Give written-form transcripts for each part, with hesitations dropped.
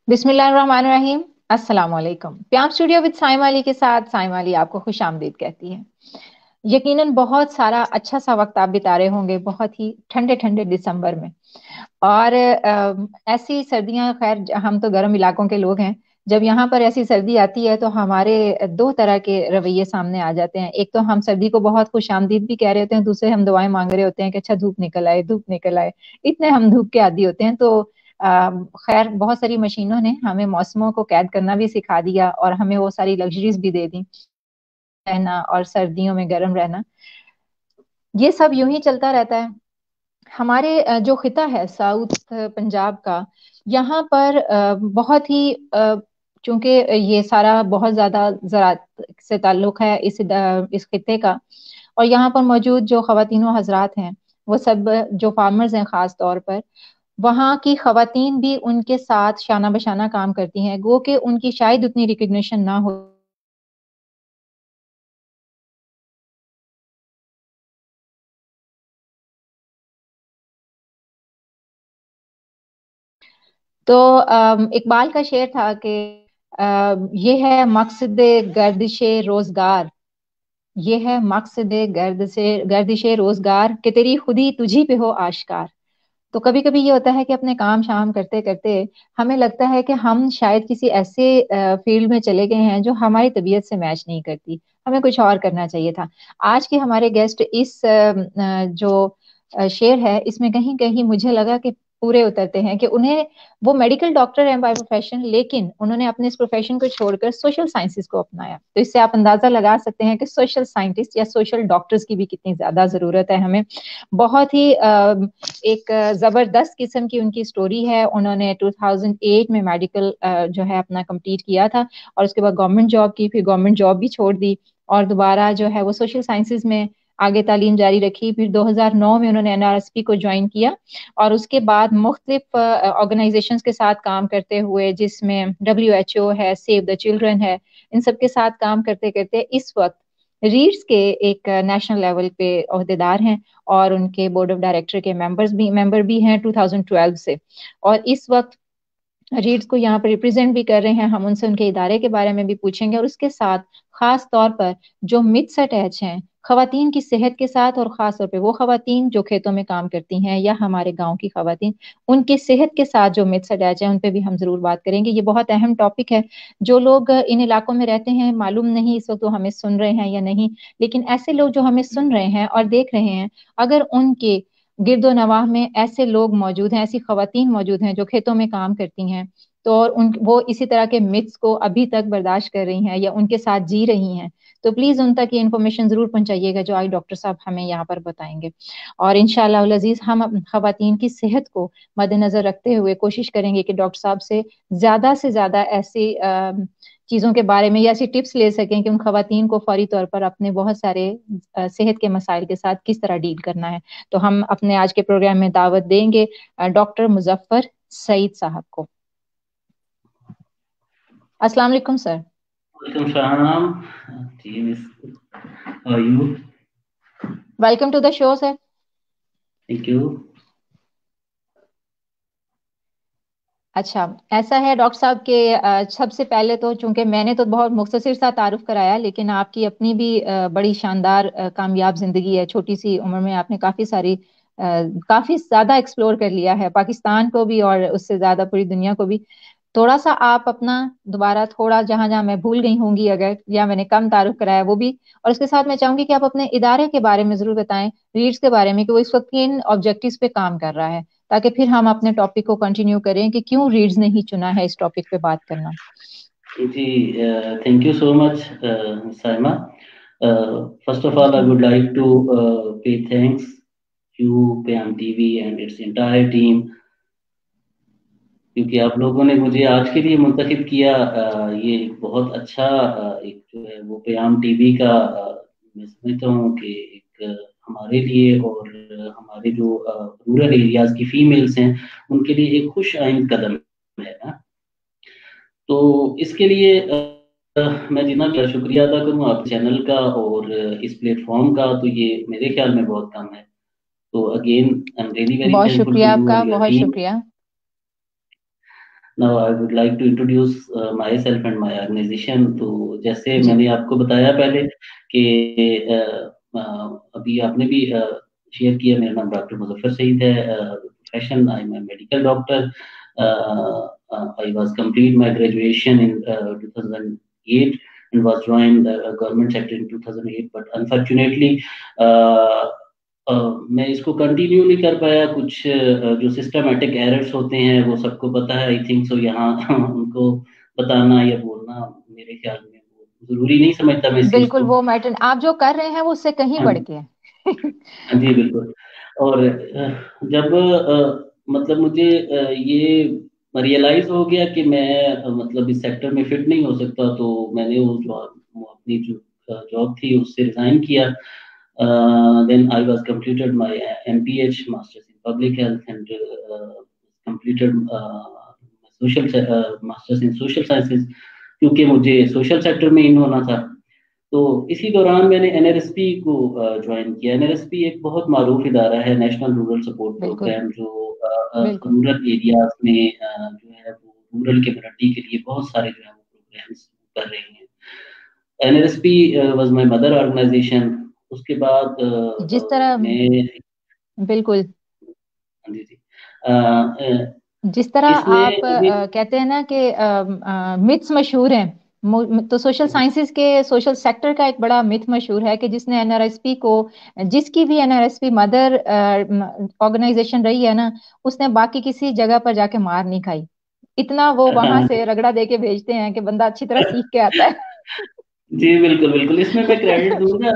बिस्मिल्लाहिर्रहमानिर्रहीम। अस्सलाम वालेकुम। प्याम स्टूडियो विद साइमा अली के साथ साइमा अली आपको खुश आमदीद कहती है। यकीनन बहुत सारा अच्छा सा वक्त आप बिता रहे होंगे बहुत ही ठंडे ठंडे दिसंबर में। और ऐसी सर्दियां, खैर हम तो गर्म इलाकों के लोग हैं। जब यहाँ पर ऐसी सर्दी आती है तो हमारे दो तरह के रवैये सामने आ जाते हैं। एक तो हम सर्दी को बहुत खुश आमदीद भी कह रहे होते हैं, दूसरे हम दुआएं मांग रहे होते हैं कि अच्छा धूप निकल आए, धूप निकल आए। इतने हम धूप के आदी होते हैं। तो खैर बहुत सारी मशीनों ने हमें मौसमों को कैद करना भी सिखा दिया और हमें वो सारी लग्जरीज भी दे दी, रहना और सर्दियों में गर्म रहना। ये सब यूं ही चलता रहता है। हमारे जो खिता है साउथ पंजाब का, यहाँ पर बहुत ही चूंकि ये सारा बहुत ज्यादा ज़राअत से ताल्लुक है इस खिते का। और यहाँ पर मौजूद जो खवातीनों हजरात हैं, वो सब जो फार्मर्स हैं खास तौर पर, वहाँ की खवातीन भी उनके साथ शाना बशाना काम करती हैं, गो कि उनकी शायद उतनी रिकग्निशन ना हो। तो इकबाल का शेर था कि ये है मकसद गर्दिश रोजगार, ये है मकसद गर्दिश रोजगार कि तेरी खुदी तुझी पे हो आश्कार। तो कभी कभी ये होता है कि अपने काम शाम करते करते हमें लगता है कि हम शायद किसी ऐसे फील्ड में चले गए हैं जो हमारी तबीयत से मैच नहीं करती, हमें कुछ और करना चाहिए था। आज के हमारे गेस्ट इस जो शेर है, इसमें कहीं कहीं मुझे लगा कि पूरे उतरते हैं कि उन्हें, वो मेडिकल डॉक्टर हैं बाय प्रोफेशन, लेकिन उन्होंने अपने इस प्रोफेशन को छोड़कर सोशल साइंसेज को अपनाया। तो इससे आप अंदाजा लगा सकते हैं कि सोशल साइंटिस्ट या सोशल डॉक्टर्स की भी कितनी ज्यादा जरूरत है हमें। बहुत ही एक जबरदस्त किस्म की उनकी स्टोरी है। उन्होंने 2008 में मेडिकल जो है अपना कंप्लीट किया था, और उसके बाद गवर्नमेंट जॉब की, फिर गवर्नमेंट जॉब भी छोड़ दी और दोबारा जो है वो सोशल साइंसेज में आगे तालीम जारी रखी। फिर 2009 में उन्होंने एनआरएसपी को ज्वाइन किया, और उसके बाद मुख्तलिफ ऑर्गेनाइजेशंस के साथ काम करते हुए, जिसमें WHO है, सेव द चिल्ड्रन है, इन सब के साथ काम करते करते इस वक्त रीड्स के एक नेशनल लेवल पे ओहदेदार हैं, और उनके बोर्ड ऑफ डायरेक्टर के मेंबर भी हैं 2012 से। और इस वक्त रीड्स को यहाँ पर रिप्रेजेंट भी कर रहे हैं। हम उनसे उनके इदारे के बारे में भी पूछेंगे, और उसके साथ खास तौर पर जो मिथ्स अटैच हैं खवातीन की सेहत के साथ, और खास तौर पे वो खवातीन जो खेतों में काम करती हैं या हमारे गांव की खवातीन, उनकी सेहत के साथ जो मिथ्स अटैच हैं उन पे भी हम जरूर बात करेंगे। ये बहुत अहम टॉपिक है। जो लोग इन इलाकों में रहते हैं, मालूम नहीं इस वक्त वो हमें सुन रहे हैं या नहीं, लेकिन ऐसे लोग जो हमें सुन रहे हैं और देख रहे हैं, अगर उनके गिरदो नवाह में ऐसे लोग मौजूद हैं, ऐसी खवातीन मौजूद हैं जो खेतों में काम करती हैं, तो और उन वो इसी तरह के मिथ्स को अभी तक बर्दाश्त कर रही हैं या उनके साथ जी रही हैं, तो प्लीज उन तक ये इन्फॉर्मेशन जरूर पहुंचाइएगा जो आज डॉक्टर साहब हमें यहाँ पर बताएंगे। और इंशाअल्लाह उल अजीज हम खवातीन की सेहत को मद्देनजर रखते हुए कोशिश करेंगे कि डॉक्टर साहब से ज्यादा ऐसी चीजों के बारे में या ऐसी टिप्स ले सकें कि उन खवातीन को फौरी तौर पर अपने बहुत सारे सेहत के मसाइल के साथ किस तरह डील करना है। तो हम अपने आज के प्रोग्राम में दावत देंगे डॉक्टर मुजफ्फर सईद साहब को। अस्सलाम वालेकुम sir. Welcome, Shahnam. Team is how are you? Welcome to the show sir. Thank you. अच्छा, ऐसा है डॉक्टर साहब के सबसे पहले तो चूंकि मैंने तो बहुत मुख्तसर सा तारुफ कराया, लेकिन आपकी अपनी भी बड़ी शानदार कामयाब जिंदगी है। छोटी सी उम्र में आपने काफी ज्यादा एक्सप्लोर कर लिया है, पाकिस्तान को भी और उससे ज्यादा पूरी दुनिया को भी। थोड़ा सा आप अपना दोबारा, थोड़ा जहां जहां मैं भूल गई होंगी अगर, या मैंने कम तारुफ कराया वो भी, और उसके साथ मैं चाहूंगी कि आप अपने इदारे के बारे में जरूर बताएं, रीड्स के बारे में, कि वो इस वक्त किन ऑब्जेक्टिव्स पे काम कर रहा है, ताकि फिर हम अपने टॉपिक को कंटिन्यू करें कि क्यों रीड्स ने ही चुना है इस टॉपिक पे बात करना। Thank you so much, Saima. First of all, I ji. would like to pay thanks to PM TV and its entire team क्योंकि आप लोगों ने मुझे आज के लिए मुंतखब किया। ये एक बहुत अच्छा एक जो है वो प्याम टीवी का मैं समझता हूँ कि एक हमारे लिए और हमारे जो रूरल एरियाज की फीमेल्स हैं उनके लिए एक खुश आइंद कदम है ना। तो इसके लिए मैं जितना का शुक्रिया अदा करूँ आपके चैनल का और इस प्लेटफॉर्म का, तो ये मेरे ख्याल में बहुत कम है। तो again I am really very बहुत थैंकफुल टू शुक्रिया यू आपका, एंड योर बहुत टीम। शुक्रिया। Now I would like to introduce myself and my organisation. तो जैसे जी। मैंने आपको बताया पहले कि अभी आपने भी शेयर किया, मेरा नाम डॉक्टर मुजफ्फर सईद है। Profession I am a medical doctor. I was complete my graduation in 2008 and was joined the government sector in 2008, but unfortunately uh, मैं इसको कंटिन्यू नहीं कर पाया। कुछ जो सिस्टमेटिक एरर्स होते हैं वो सबको पता है, आई थिंक सो। यहाँ उनको बताना या बोलना मेरे ख्याल में वो जरूरी नहीं समझता मैं इस चीज बिल्कुल, को। वो मैटर आप जो कर रहे हैं वो उससे कहीं हाँ बढ़ के है। हाँ जी, बिल्कुल। और जब मतलब मुझे ये रियलाइज हो गया कि मैं मतलब इस सेक्टर में फिट नहीं हो सकता, तो मैंने वो अपनी जो जॉब थी उससे रिजाइन किया। Then I was completed my MPH, Masters in Public Health, and completed Masters in Social Sciences, क्योंकि मुझे सोशल सेक्टर में इन होना था। तो इसी दौरान मैंने एनआरएसपी को ज्वाइन किया। एनआरएसपी एक बहुत मारूफ इदारा है, नेशनल रूरल सपोर्ट बिल्कुल। प्रोग्राम, जो बिल्कुल। रूरल एरियाज में जो है वो रूरल कम्युनिटी के लिए बहुत सारे जो है वो प्रोग्राम्स कर रहे हैं। एनआरएसपी वाज माय मदर ऑर्गेनाइजेशन। उसके बाद जिस तरह मैं बिल्कुल, हाँ जी जी। अ, अ, जिस तरह इसमें आप अभी कहते हैं ना कि मिथ्स मशहूर हैं, तो सोशल साइंसेज के सोशल सेक्टर का एक बड़ा मिथ मशहूर है कि जिसने एनआरएसपी को, जिसकी भी एनआरएसपी मदर ऑर्गेनाइजेशन रही है ना, उसने बाकी किसी जगह पर जाके मार नहीं खाई। इतना वो वहां हाँ से रगड़ा दे के भेजते हैं कि बंदा अच्छी तरह सीख के आता है। जी, बिल्कुल, बिल्कुल। इसमें मैं क्रेडिट दूँगा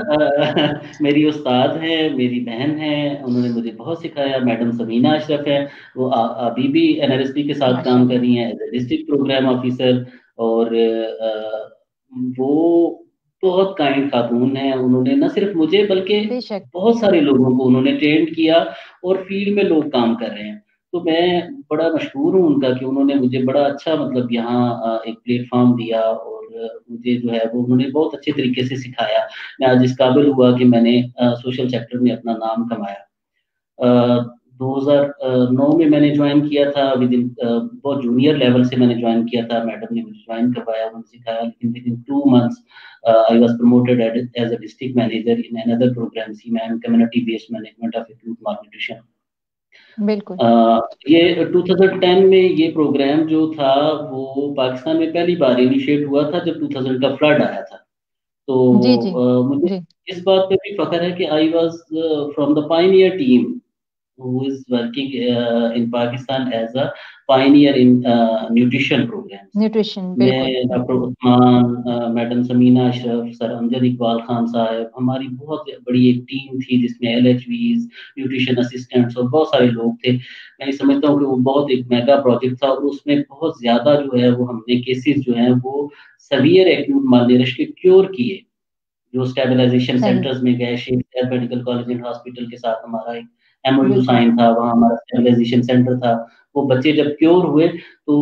मेरी उस्ताद हैं, मेरी बहन है, उन्होंने मुझे बहुत सिखाया। मैडम समीना अशरफ है, वो अभी भी एनआरएसपी के साथ काम कर माशाल्लाह। रही हैं as a district programme officer. और वो बहुत काइंड खातून हैं। उन्होंने ना सिर्फ़ मुझे बल्कि बेशक। बहुत सारे लोगों को उन्होंने ट्रेंड किया, और फ़ील्ड में लोग काम कर रहे हैं। तो मैं बड़ा मशहूर हूँ उनका कि उन्होंने मुझे बड़ा अच्छा मतलब यहाँ एक प्लेटफ़ॉर्म दिया, और मुझे जो है वो उन्होंने बहुत अच्छे तरीके से सिखाया। मैं आज इस काबिल हुआ कि मैंने सोशल सेक्टर में अपना नाम कमाया। 2009 में मैंने जॉइन किया था। बहुत जूनियर लेवल से मैंने जॉइन किया था। मैडम ने मुझे जॉइन करवाया, उन्होंने सिखाया, लेकिन within 2 months I was promoted as a district manager in another programme, CMAM community based management of acute malnutrition। बिल्कुल। अ, ये 2010 में ये प्रोग्राम जो था वो पाकिस्तान में पहली बार इनिशिएट हुआ था जब 2000 का फ्लड आया था। तो जी। जी। मुझे जी। इस बात पे भी फ़ख्र है कि I was from the Pioneer team who is working in Pakistan as a pioneer in nutrition programs। Nutrition, बिल्कुल मैं डॉक्टर बिल्कुल। उस्मान, मैडम समीना अशरफ, सर अमजद इकबाल खान साहब, हमारी बहुत बड़ी एक टीम थी जिसमें एलएचवीज, न्यूट्रिशन असिस्टेंट्स और बहुत सारे लोग थे। मैं समझता हूँ कि वो बहुत एक मेगा प्रोजेक्ट था, और उसमें बहुत ज़्यादा जो है वो हमने केसेस जो हैं वो सीवियर एक्यूट मालन्यूट्रिशन के क्योर किए। जो स्टेबलाइजेशन सही। सेंटर्स में गए, Sheikh Zayed medical college and hospital के साथ हमारा एक एमओयू बिल्कुल। साइन था, वहाँ हमारा स्टेबलाइजेशन सेंटर था। वो बच्चे जब क्योर हुए तो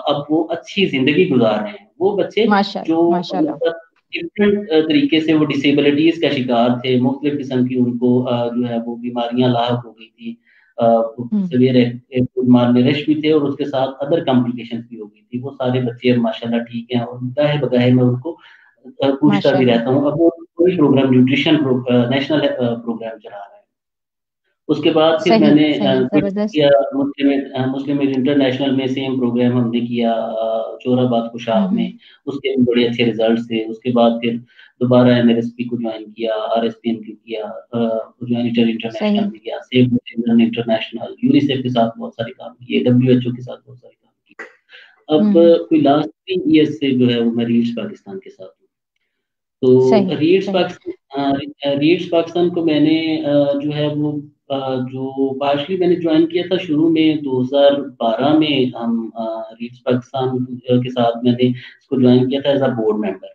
अब वो अच्छी ज़िंदगी गुज़ार रहे हैं। वो बच्चे जो माशाल्लाह माशाल्लाह। मतलब डिफरेंट तरीके से वो डिसेबिलिटीज़ का शिकार थे, मुख्तलिफ किस्म की उनको जो है वो बीमारियाँ लाहक हो गई थी। हम्म। सीवियर एक्यूट मालन्यूट्रिशन भी थे, और उसके साथ अदर कॉम्प्लिकेशंस भी हो गई थी। वो सारे बच्चे अब माशाल्लाह ठीक हैं, और गाहे-बगाहे मैं उनको पूछता भी माशाल्लाह। रहता हूँ। अब वो कोई प्रोग्राम नेशनल प्रोग्राम चला रहा है। उसके बाद फिर सही मैंने सही, क्विट जबरदस्त। किया। मुस्लिम एड इंटरनेशनल में सेम प्रोग्राम हमने किया जोराबाद कुशाब में। हम्म। उसके भी बड़े अच्छे रिजल्ट्स थे। उसके बाद फिर दोबारा एनआरएसपी को ज्वाइन किया, आरएसपीएन किया, ह्यूमैनिटेरियन इंटरनेशनल सही। में गया, save the children international, UNICEF के साथ बहुत सारे काम किए, डब्ल्यूएचओ के साथ बहुत सारे काम किए। अब हम्म। कोई लास्ट 3 ईयर्स से जो है वो मैं रीड्स पाकिस्तान के साथ हूँ। तो सही रीड्स सही। पाकिस्तान रीड्स पाकिस्तान को मैंने जो है वो जो पार्शली मैंने ज्वाइन किया था शुरू में 2012 में। हम रीड्स पाकिस्तान के साथ मैंने इसको ज्वाइन किया था as a board member.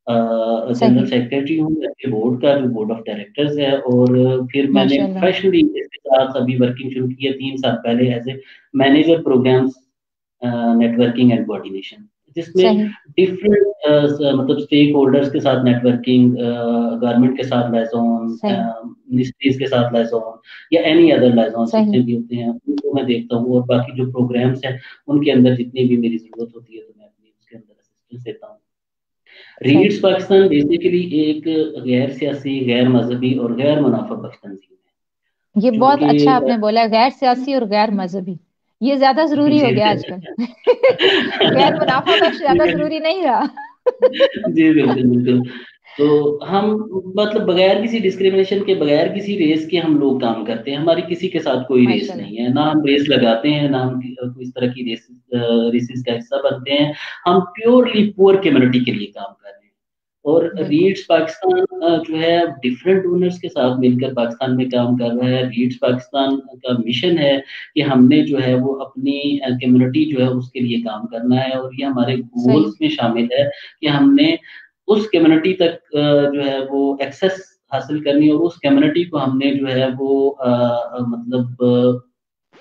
General सही। सेक्रेटरी हूँ इसके बोर्ड का, जो बोर्ड ऑफ डायरेक्टर्स है। और फिर मैंने माशाल्लाह। प्रोफेशनली इसके साथ अभी वर्किंग शुरू की है 3 साल पहले as a manager programmes, networking and coordination, जिसमें सही। डिफरेंट मतलब स्टेक होल्डर्स के साथ नेटवर्किंग, गवर्नमेंट के साथ लाइजॉन, सही। मिनिस्ट्रीज के साथ लाइजॉन या एनी अदर लाइजॉन सही। जितने भी होते हैं उनको मैं देखता हूँ, और बाकी जो प्रोग्राम्स हैं उनके अंदर जितनी भी मेरी जरूरत होती है तो मैं अपनी उसके अंदर असिस्टेंस देता हूँ। सही। रीड्स पाकिस्तान बेसिकली एक गैर सियासी, गैर मजहबी और गैर मुनाफा बख्श तंजीम ये है, जो बहुत कि अच्छा आपने बोला, गैर सियासी और गैर मजहबी। ये ज्यादा जरूरी हो जी गया आजकल। गैर मुनाफा बख्श ज्यादा जरूरी नहीं रहा। जी बिल्कुल बिल्कुल। तो हम मतलब बगैर किसी डिस्क्रिमिनेशन के, बगैर किसी रेस के हम लोग काम करते हैं, हमारी किसी के साथ कोई रेस माशाल्लाह। नहीं है, ना हम रेस लगाते हैं, ना हम इस तरह की रेसेस का हिस्सा बनते हैं। हम प्योरली पुअर कम्युनिटी के लिए काम कर रहे हैं। और बिल्कुल। रीड्स पाकिस्तान जो है डिफरेंट ओनर्स के साथ मिलकर पाकिस्तान में काम कर रहा है। रीड्स पाकिस्तान का मिशन है कि हमने जो है वो अपनी कम्युनिटी जो है उसके लिए काम करना है, और ये हमारे सही। गोल्स में शामिल है कि हमने उस कम्युनिटी तक जो है वो एक्सेस हासिल करनी है, और उस कम्युनिटी को हमने जो है वो मतलब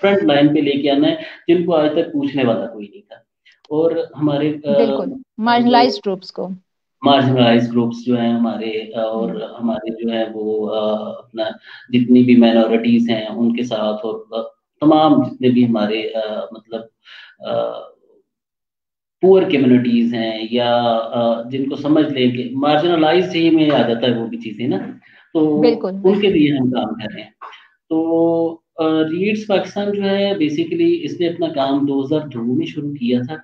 फ्रंट लाइन पे लेके आना है, जिनको आज तक पूछने वाला कोई नहीं था। और हमारे बिल्कुल, जो मार्जिनलाइज्ड ग्रुप्स को। मार्जिनलाइज्ड ग्रुप्स जो हैं हमारे, और हम्म। हमारे जो है वो अपना जितनी भी माइनॉरिटीज हैं उनके साथ, और तमाम जितने भी हमारे मतलब पुअर कम्युनिटीज हैं, या जिनको समझ लें कि मार्जिनलाइज्ड ही में आ जाता है वो भी चीजें ना, तो बिल्कुल उनके बिल्कुल। लिए हम काम कर रहे हैं। तो रीड्स पाकिस्तान जो है बेसिकली इसने अपना काम 2002 में शुरू किया था।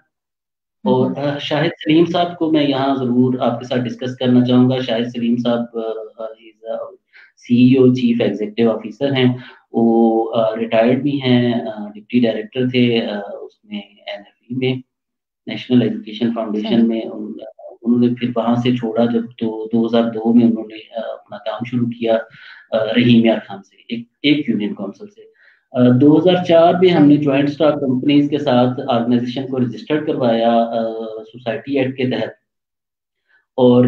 और हम्म। शाहिद सलीम साहब को मैं यहाँ ज़रूर आपके साथ डिस्कस करना चाहूँगा। शाहिद सलीम साहब सीईओ, चीफ एग्जीक्यूटिव ऑफिसर हैं। वो रिटायर्ड भी हैं, डिप्टी डायरेक्टर थे उसमें एनएफई में, नेशनल एजुकेशन फाउंडेशन सही। में। उन्होंने फिर वहाँ से छोड़ा जब तो 2002 में उन्होंने अपना काम शुरू किया रहीम यार खान से, एक यूनियन काउंसिल से। 2004 में हमने सही। जॉइंट स्टॉक कंपनीज के साथ ऑर्गेनाइजेशन को रजिस्टर्ड करवाया सोसाइटी एक्ट के तहत। और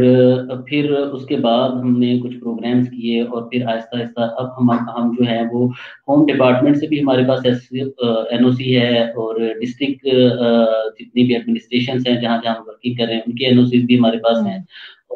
फिर उसके बाद हमने कुछ प्रोग्राम्स किए, और फिर आहिस्ता आहिस्ता अब हम जो है वो होम डिपार्टमेंट से भी हमारे पास एनओसी है, और डिस्ट्रिक्ट जितनी भी एडमिनिस्ट्रेशन हैं जहाँ जहाँ हम वर्किंग कर रहे हैं उनकी एनओसी भी हमारे पास हैं। हम्म।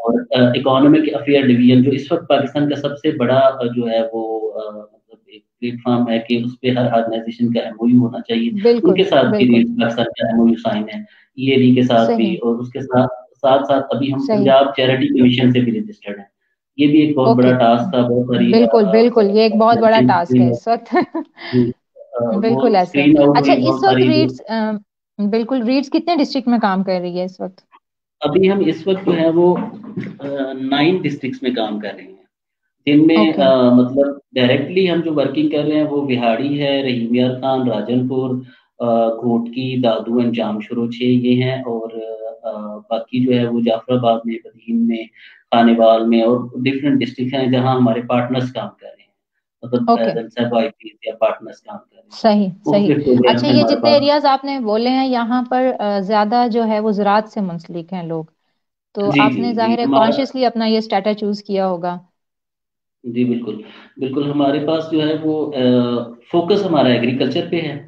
और इकोनॉमिक अफेयर डिवीजन जो इस वक्त पाकिस्तान का सबसे बड़ा जो है वो मतलब एक प्लेटफॉर्म है कि उस पे हर ऑर्गेनाइजेशन का एमओयू होना चाहिए, बिल्कुल उनके साथ भी बिल्कुल। रीड्स पाकिस्तान का एमओयू साइन है, ईएडी के साथ भी। सही। और उसके साथ साथ साथ अभी हम सही। पंजाब चैरिटी कमीशन से भी रजिस्टर्ड हैं। ये भी एक बहुत ओके। बड़ा टास्क था, बहुत सारी बिल्कुल बिल्कुल, ये एक बहुत बड़ा ऑर्गेनाइजेशन टास्क है स्क्रीन इस वक्त। वो बिल्कुल ऐसे है। स्क्रीन आउट अच्छा, हुई इस बहुत वक्त सारी। रीड्स बिल्कुल, रीड्स कितने डिस्ट्रिक्ट में काम कर रही है इस वक्त? अभी हम इस वक्त जो है वो 9 डिस्ट्रिक्ट्स में काम कर रहे हैं, जिनमें ओके। मतलब डायरेक्टली हम जो वर्किंग कर रहे हैं वो बिहाड़ी है, रहीम यार खान, राजनपुर, घोटकी, दादू एंड जामशुरो 6 ये हैं। और बाकी जो है वो जाफराबाद में, बदीन में, खानेवाल में, और डिफरेंट डिस्ट्रिक्ट हैं जहां हमारे पार्टनर्स काम कर रहे हैं, मतलब ओके। एज एन सब आईपी या पार्टनर्स काम कर रहे हैं। सही सही। मुख्तलिफ प्रोग्राम अच्छा, है ये हमारे जितने पास। एरियाज आपने बोले हैं यहाँ पर ज्यादा जो है वो ज़राअत से मुंसलिक हैं लोग, तो जी जी आपने जी जाहिर है हमारा, कॉन्शियसली अपना ये स्टेटस चूज किया होगा। जी बिल्कुल बिल्कुल, हमारे पास जो है वो फोकस हमारा एग्रीकल्चर पे है।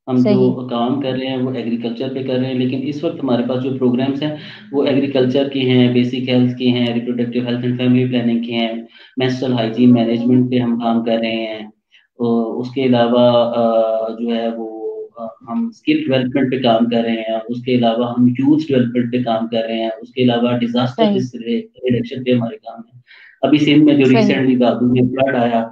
हम जो सही। काम कर रहे हैं वो एग्रीकल्चर पे कर रहे हैं, लेकिन इस वक्त हमारे पास जो प्रोग्राम्स हैं वो एग्रीकल्चर के हैं, बेसिक हेल्थ के हैं, reproductive health and family planning के हैं, मेंस्ट्रुअल हाइजीन मैनेजमेंट पे हम काम कर रहे हैं। और उसके अलावा जो है वो हम स्किल डेवलपमेंट पे काम कर रहे हैं, उसके अलावा हम यूथ डेवलपमेंट पे काम कर रहे हैं, उसके अलावा डिजास्टर सही। रिस्क रिडक्शन पे हमारे काम है। अभी सिंध में जो सही। रिसेंटली दादू में फ्लड आया,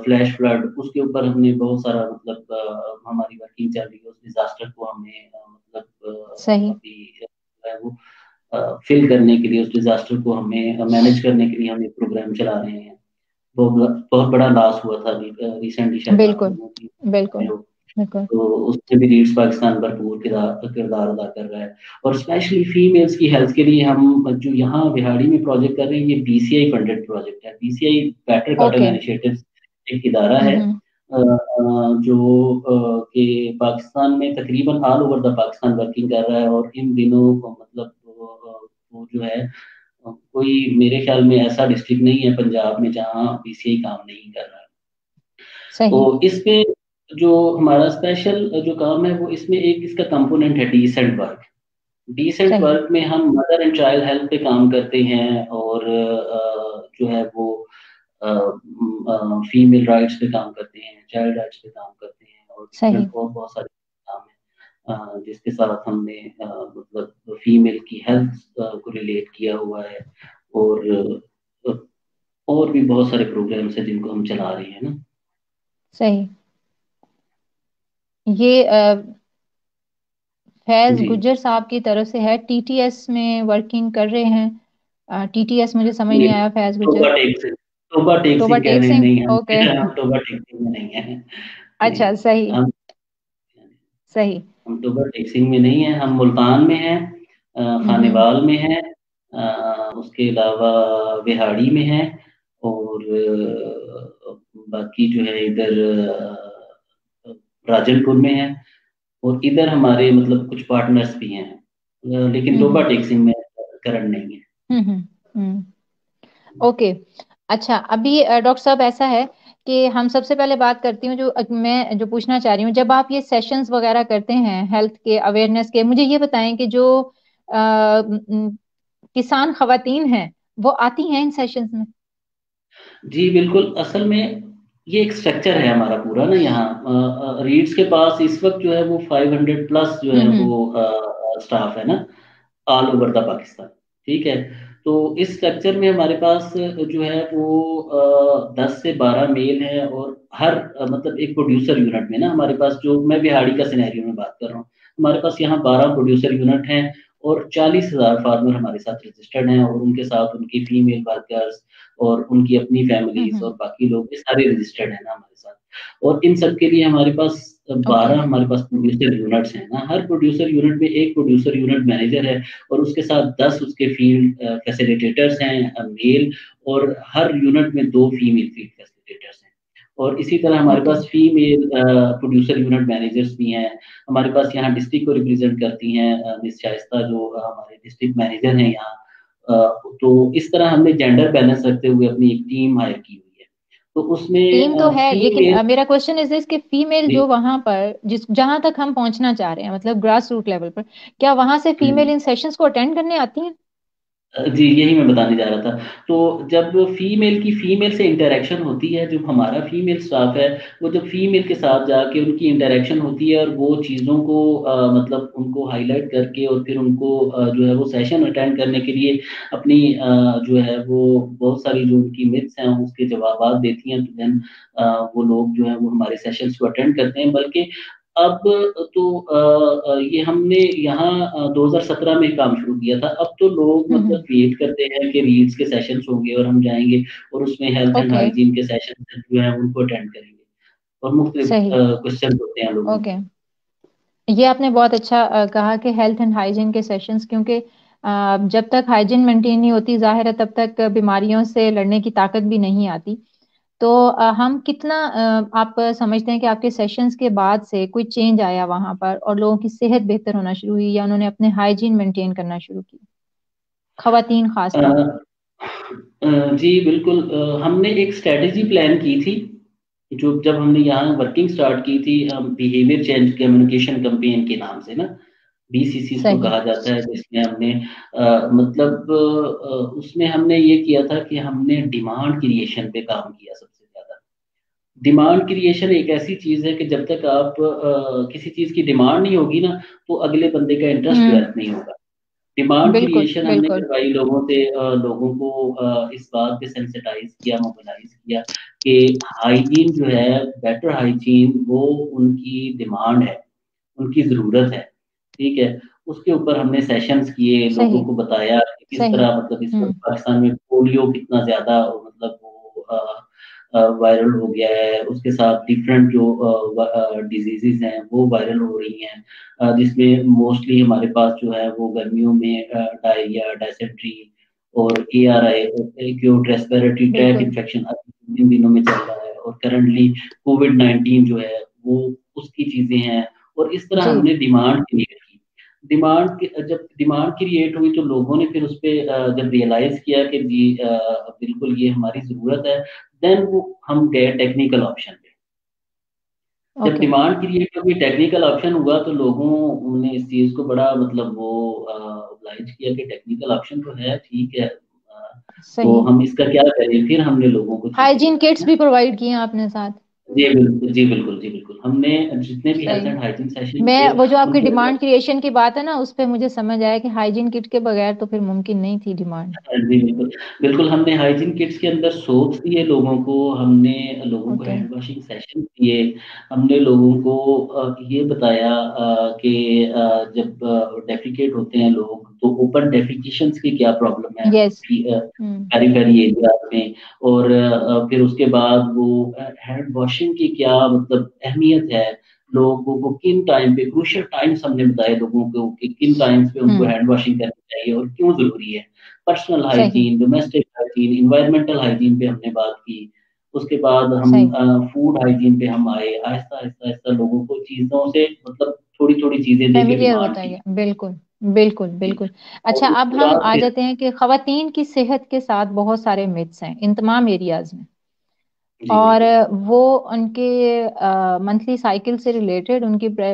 फ्लैश फ्लड, उसके ऊपर हमने बहुत सारा मतलब हमारी वर्किंग चल रही है, उस डिजास्टर को हमने मतलब सही। अभी जो है वो फिल करने के लिए, उस डिजास्टर को हमें मैनेज करने के लिए हम एक प्रोग्राम चला रहे हैं। बहुत बड़ा लॉस हुआ था अभी रिसेंटली, शायद आप बिल्कुल लोगों की में बिल्कुल हो। बिल्कुल। तो उसमें भी रीड्स पाकिस्तान भरपूर किरदार किरदार अदा कर रहा है। और स्पेशली फीमेल्स की हेल्थ के लिए हम जो यहाँ बिहाड़ी में प्रोजेक्ट कर रहे हैं, ये बीसीआई फंडेड प्रोजेक्ट है। BCI better cotton okay. Initiative एक इदारा है जो कि पाकिस्तान में तकरीबन all over the Pakistan working कर रहा है। और इन दिनों मतलब वो जो है कोई मेरे ख्याल में ऐसा डिस्ट्रिक्ट नहीं है पंजाब में जहाँ बीसीआई काम नहीं कर रहा है। सही। तो इस पे जो हमारा स्पेशल जो काम है वो इसमें एक इसका कंपोनेंट है डिसेंट वर्क। डिसेंट सही। वर्क में हम मदर एंड चाइल्ड हेल्थ पे काम करते हैं, और जो है वो फीमेल राइट्स पे काम करते हैं, चाइल्ड राइट्स पे काम करते हैं, और सही। डिफरेंट और बहुत सारे काम हैं जिसके साथ हमने मतलब फीमेल की हेल्थ को रिलेट किया हुआ है। और और भी बहुत सारे प्रोग्राम्स हैं जिनको हम चला रहे हैं ना। सही। ये फैज जी। गुज्जर साहब की तरफ से है, टीटीएस में वर्किंग कर रहे हैं। टीटीएस मुझे समझ नहीं नहीं, आया, फैज गुज्जर। टोबा टेक सिंह, टोबा टेक टोबा सिंह टेक कहने सिंह, नहीं हम ओके। हम टोबा टेक सिंह में नहीं है। नहीं, अच्छा, सही। हम सही। हम टोबा टेक सिंह में नहीं है, हम मुल्तान में हैं, हम्म। खानेवाल में हैं, उसके अलावा बिहाड़ी में हैं, और बाकी जो है इधर राजनपुर में है, और इधर हमारे मतलब कुछ पार्टनर्स भी हैं, लेकिन टोबा हम्म। टेक सिंह में करंट नहीं है। हम्म। ओके। अच्छा, अभी डॉक्टर साहब ऐसा है कि हम सबसे पहले बात करती हूँ, जो मैं जो पूछना चाह रही हूँ, जब आप ये सेशंस वगैरह करते हैं हेल्थ के अवेयरनेस के, मुझे ये बताएं कि जो किसान खवातीन हैं वो आती हैं इन सेशंस में? जी बिल्कुल, असल में ये एक स्ट्रक्चर है हमारा पूरा ना यहाँ रीड्स के पास इस वक्त जो है वो 500 प्लस जो है हम्म। वो स्टाफ है ना, ऑल ओवर द पाकिस्तान। ठीक है, तो इस स्ट्रक्चर में हमारे पास जो है वो 10 से 12 मेल है, और हर मतलब एक प्रोड्यूसर यूनिट में ना हमारे पास, जो मैं बिहाड़ी का सिनेरियो में बात कर रहा हूँ, हमारे पास यहाँ 12 प्रोड्यूसर यूनिट हैं, और 40,000 फार्मर हमारे साथ रजिस्टर्ड हैं, और उनके साथ उनकी फीमेल वर्कर्स और उनकी अपनी फैमिलीज हम्म। और बाकी लोग, ये सारे रजिस्टर्ड हैं ना हमारे साथ। और इन सब के लिए हमारे पास ओके। 12 हमारे पास प्रोड्यूसर यूनिट्स हैं ना, हर प्रोड्यूसर यूनिट में एक प्रोड्यूसर यूनिट मैनेजर है, और उसके साथ 10 उसके फील्ड फैसिलिटेटर्स हैं मेल, और हर यूनिट में 2 फीमेल फील्ड फैसिलिटेटर्स हैं। और इसी तरह हमारे ओके। पास फीमेल प्रोड्यूसर यूनिट मैनेजर्स भी हैं। हमारे पास यहाँ डिस्ट्रिक्ट को रिप्रेजेंट करती हैं मिस शाइस्ता, जो हमारे डिस्ट्रिक्ट मैनेजर हैं यहाँ। तो इस तरह हमने जेंडर बैलेंस रखते हुए अपनी एक टीम हायर की हुई है, तो टीम उसमें तो है, लेकिन फीमेल। मेरा क्वेश्चन इज दिस कि फीमेल जो वहां पर, जिस जहां तक हम पहुंचना चाह रहे हैं, मतलब ग्रास रूट लेवल पर, क्या वहां से फीमेल इन सेशंस को अटेंड करने आती हैं? जी, यही मैं बताने जा रहा था। तो जब फीमेल की फीमेल से इंटरेक्शन होती है, जो हमारा फीमेल स्टाफ है, वो जब फीमेल के साथ जाके उनकी इंटरेक्शन होती है, और वो चीज़ों को मतलब उनको हाईलाइट करके, और फिर उनको जो है वो सेशन अटेंड करने के लिए अपनी जो है वो बहुत सारी जो उनकी मिथ्स हैं उसके जवाबात देती हैं, तो देन वो लोग जो है वो हमारे सेशंस को अटेंड करते हैं। बल्कि अब तो ये हमने यहाँ 2017 में काम शुरू किया था। अब तो लोग हम्म। मतलब वेट करते हैं कि रीड्स के सेशंस होंगे और हम जाएँगे, और उसमें हेल्थ एंड ओके। हाइजीन के सेशंस जो हैं उनको अटेंड करेंगे, और मुख्तलिफ सही। क्वेश्चन होते हैं लोगों के। ओके। ये आपने बहुत अच्छा कहा कि हेल्थ एंड हाइजीन के सेशंस, क्योंकि जब तक हाइजीन मेंटेन नहीं होती, जाहिर है तब तक बीमारियों से लड़ने की ताकत भी नहीं आती। तो हम कितना आप समझते हैं कि आपके सेशंस के बाद से कोई चेंज आया वहां पर, और लोगों की सेहत बेहतर होना शुरू हुई, या उन्होंने अपने हाइजीन मेंटेन करना शुरू की, खवातीन खास अ तौर पर? जी बिल्कुल, हमने एक स्ट्रैटेजी प्लान की थी, जो जब हमने यहाँ वर्किंग स्टार्ट की थी, बिहेवियर चेंज कम्युनिकेशन कैंपेन के नाम से ना, बीसीसी इसको सही। कहा जाता है, जिसमें हमने मतलब उसमें हमने ये किया था कि हमने डिमांड क्रिएशन पे काम किया सबसे ज्यादा। डिमांड क्रिएशन एक ऐसी चीज है कि जब तक आप किसी चीज की डिमांड नहीं होगी ना, तो अगले बंदे का इंटरेस्ट हम्म। डेवलप नहीं होगा। डिमांड बिल्कुल क्रिएशन हमने बिल्कुल। करवाई लोगों से, लोगों को इस बात पे सेंसिटाइज किया, मोबिलाइज किया कि हाइजीन जो है, बेटर हाइजीन वो उनकी डिमांड है, उनकी ज़रूरत है। ठीक है? उसके ऊपर हमने सेशंस किए, लोगों सही। को बताया कि किस सही। तरह मतलब इस वक़्त हम्म। पाकिस्तान में पोलियो कितना ज़्यादा मतलब वो वायरल हो गया है, उसके साथ डिफरेंट जो डिज़ीज़ेज़ हैं वो वायरल हो रही हैं, जिसमें मोस्टली हमारे पास जो है वो गर्मियों में डायरिया, डिसेंट्री और एआरआई, एक्यूट रेस्पिरेटरी ट्रैक बिल्कुल। इन्फेक्शन अभी इन दिनों में चल रहा है, और करंटली कोविड-19 जो है वो उसकी चीज़ें हैं। और इस तरह जी। हमने डिमांड क्रिएट की। जब डिमांड क्रिएट हुई, तो लोगों ने फिर उसपे जब रियलाइज़ किया कि जी बिल्कुल ये हमारी ज़रूरत है, देन वो हम गए टेक्निकल ऑप्शन पे। जब ओके। डिमांड क्रिएट हुई, टेक्निकल ऑप्शन हुआ, तो लोगों ने इस चीज़ को बड़ा मतलब वो ऑब्लाइज किया कि टेक्निकल ऑप्शन तो है, ठीक है। तो सही। हम इसका क्या करें, फिर हमने लोगों को चीजें हाइजीन बताई किट्स ना। भी प्रोवाइड किए हैं आपने साथ? जी बिल्कुल, जी बिल्कुल, जी बिल्कुल, हमने जितने भी हेल्थ सही। एंड हाइजीन सेशन मैं थे वो जो आपकी उनको। डिमांड क्रिएशन की बात है ना, उस पे मुझे समझ आया कि हाइजीन किट के बगैर तो फिर मुमकिन नहीं थी डिमांड। हाँ जी, बिल्कुल। बिल्कुल, हमने हाइजीन किट्स के अंदर सोप्स दिए लोगों को, हमने लोगों को ओके। हैंड वॉशिंग सेशन दिए, हमने लोगों को ये बताया कि जब डेफिकेट होते हैं लोग, तो ओपन डेफिकेशंस की क्या प्रॉब्लम है यस। पेरिफेरी एरियाज़ में, और फिर उसके बाद वो हैंड वॉशिंग की क्या मतलब अहमियत है, लोगों को किन टाइम पे क्रूशियल टाइम्स हमने बताए लोगों को कि किन टाइम्स पे उनको हम्म। हैंड वॉशिंग करनी चाहिए और क्यों ज़रूरी है। पर्सनल सही। Hygiene, domestic hygiene, environmental hygiene पे हमने बात की। उसके बाद हम सही। फूड हाइजीन पे हम आए। आहिस्ता-आहिस्ता लोगों को चीज़ों से मतलब थोड़ी-थोड़ी चीज़ें देके फेमिलियर डिमांड होता की। गया, बिल्कुल। बिल्कुल जी, बिल्कुल। और अच्छा, अब उसके हम बाद आ फिर जाते हैं कि खवातीन की सेहत के साथ बहुत सारे मिथ्स हैं इन तमाम एरियाज में। जी, और बिल्कुल। वो उनके मंथली साइकिल से रिलेटेड,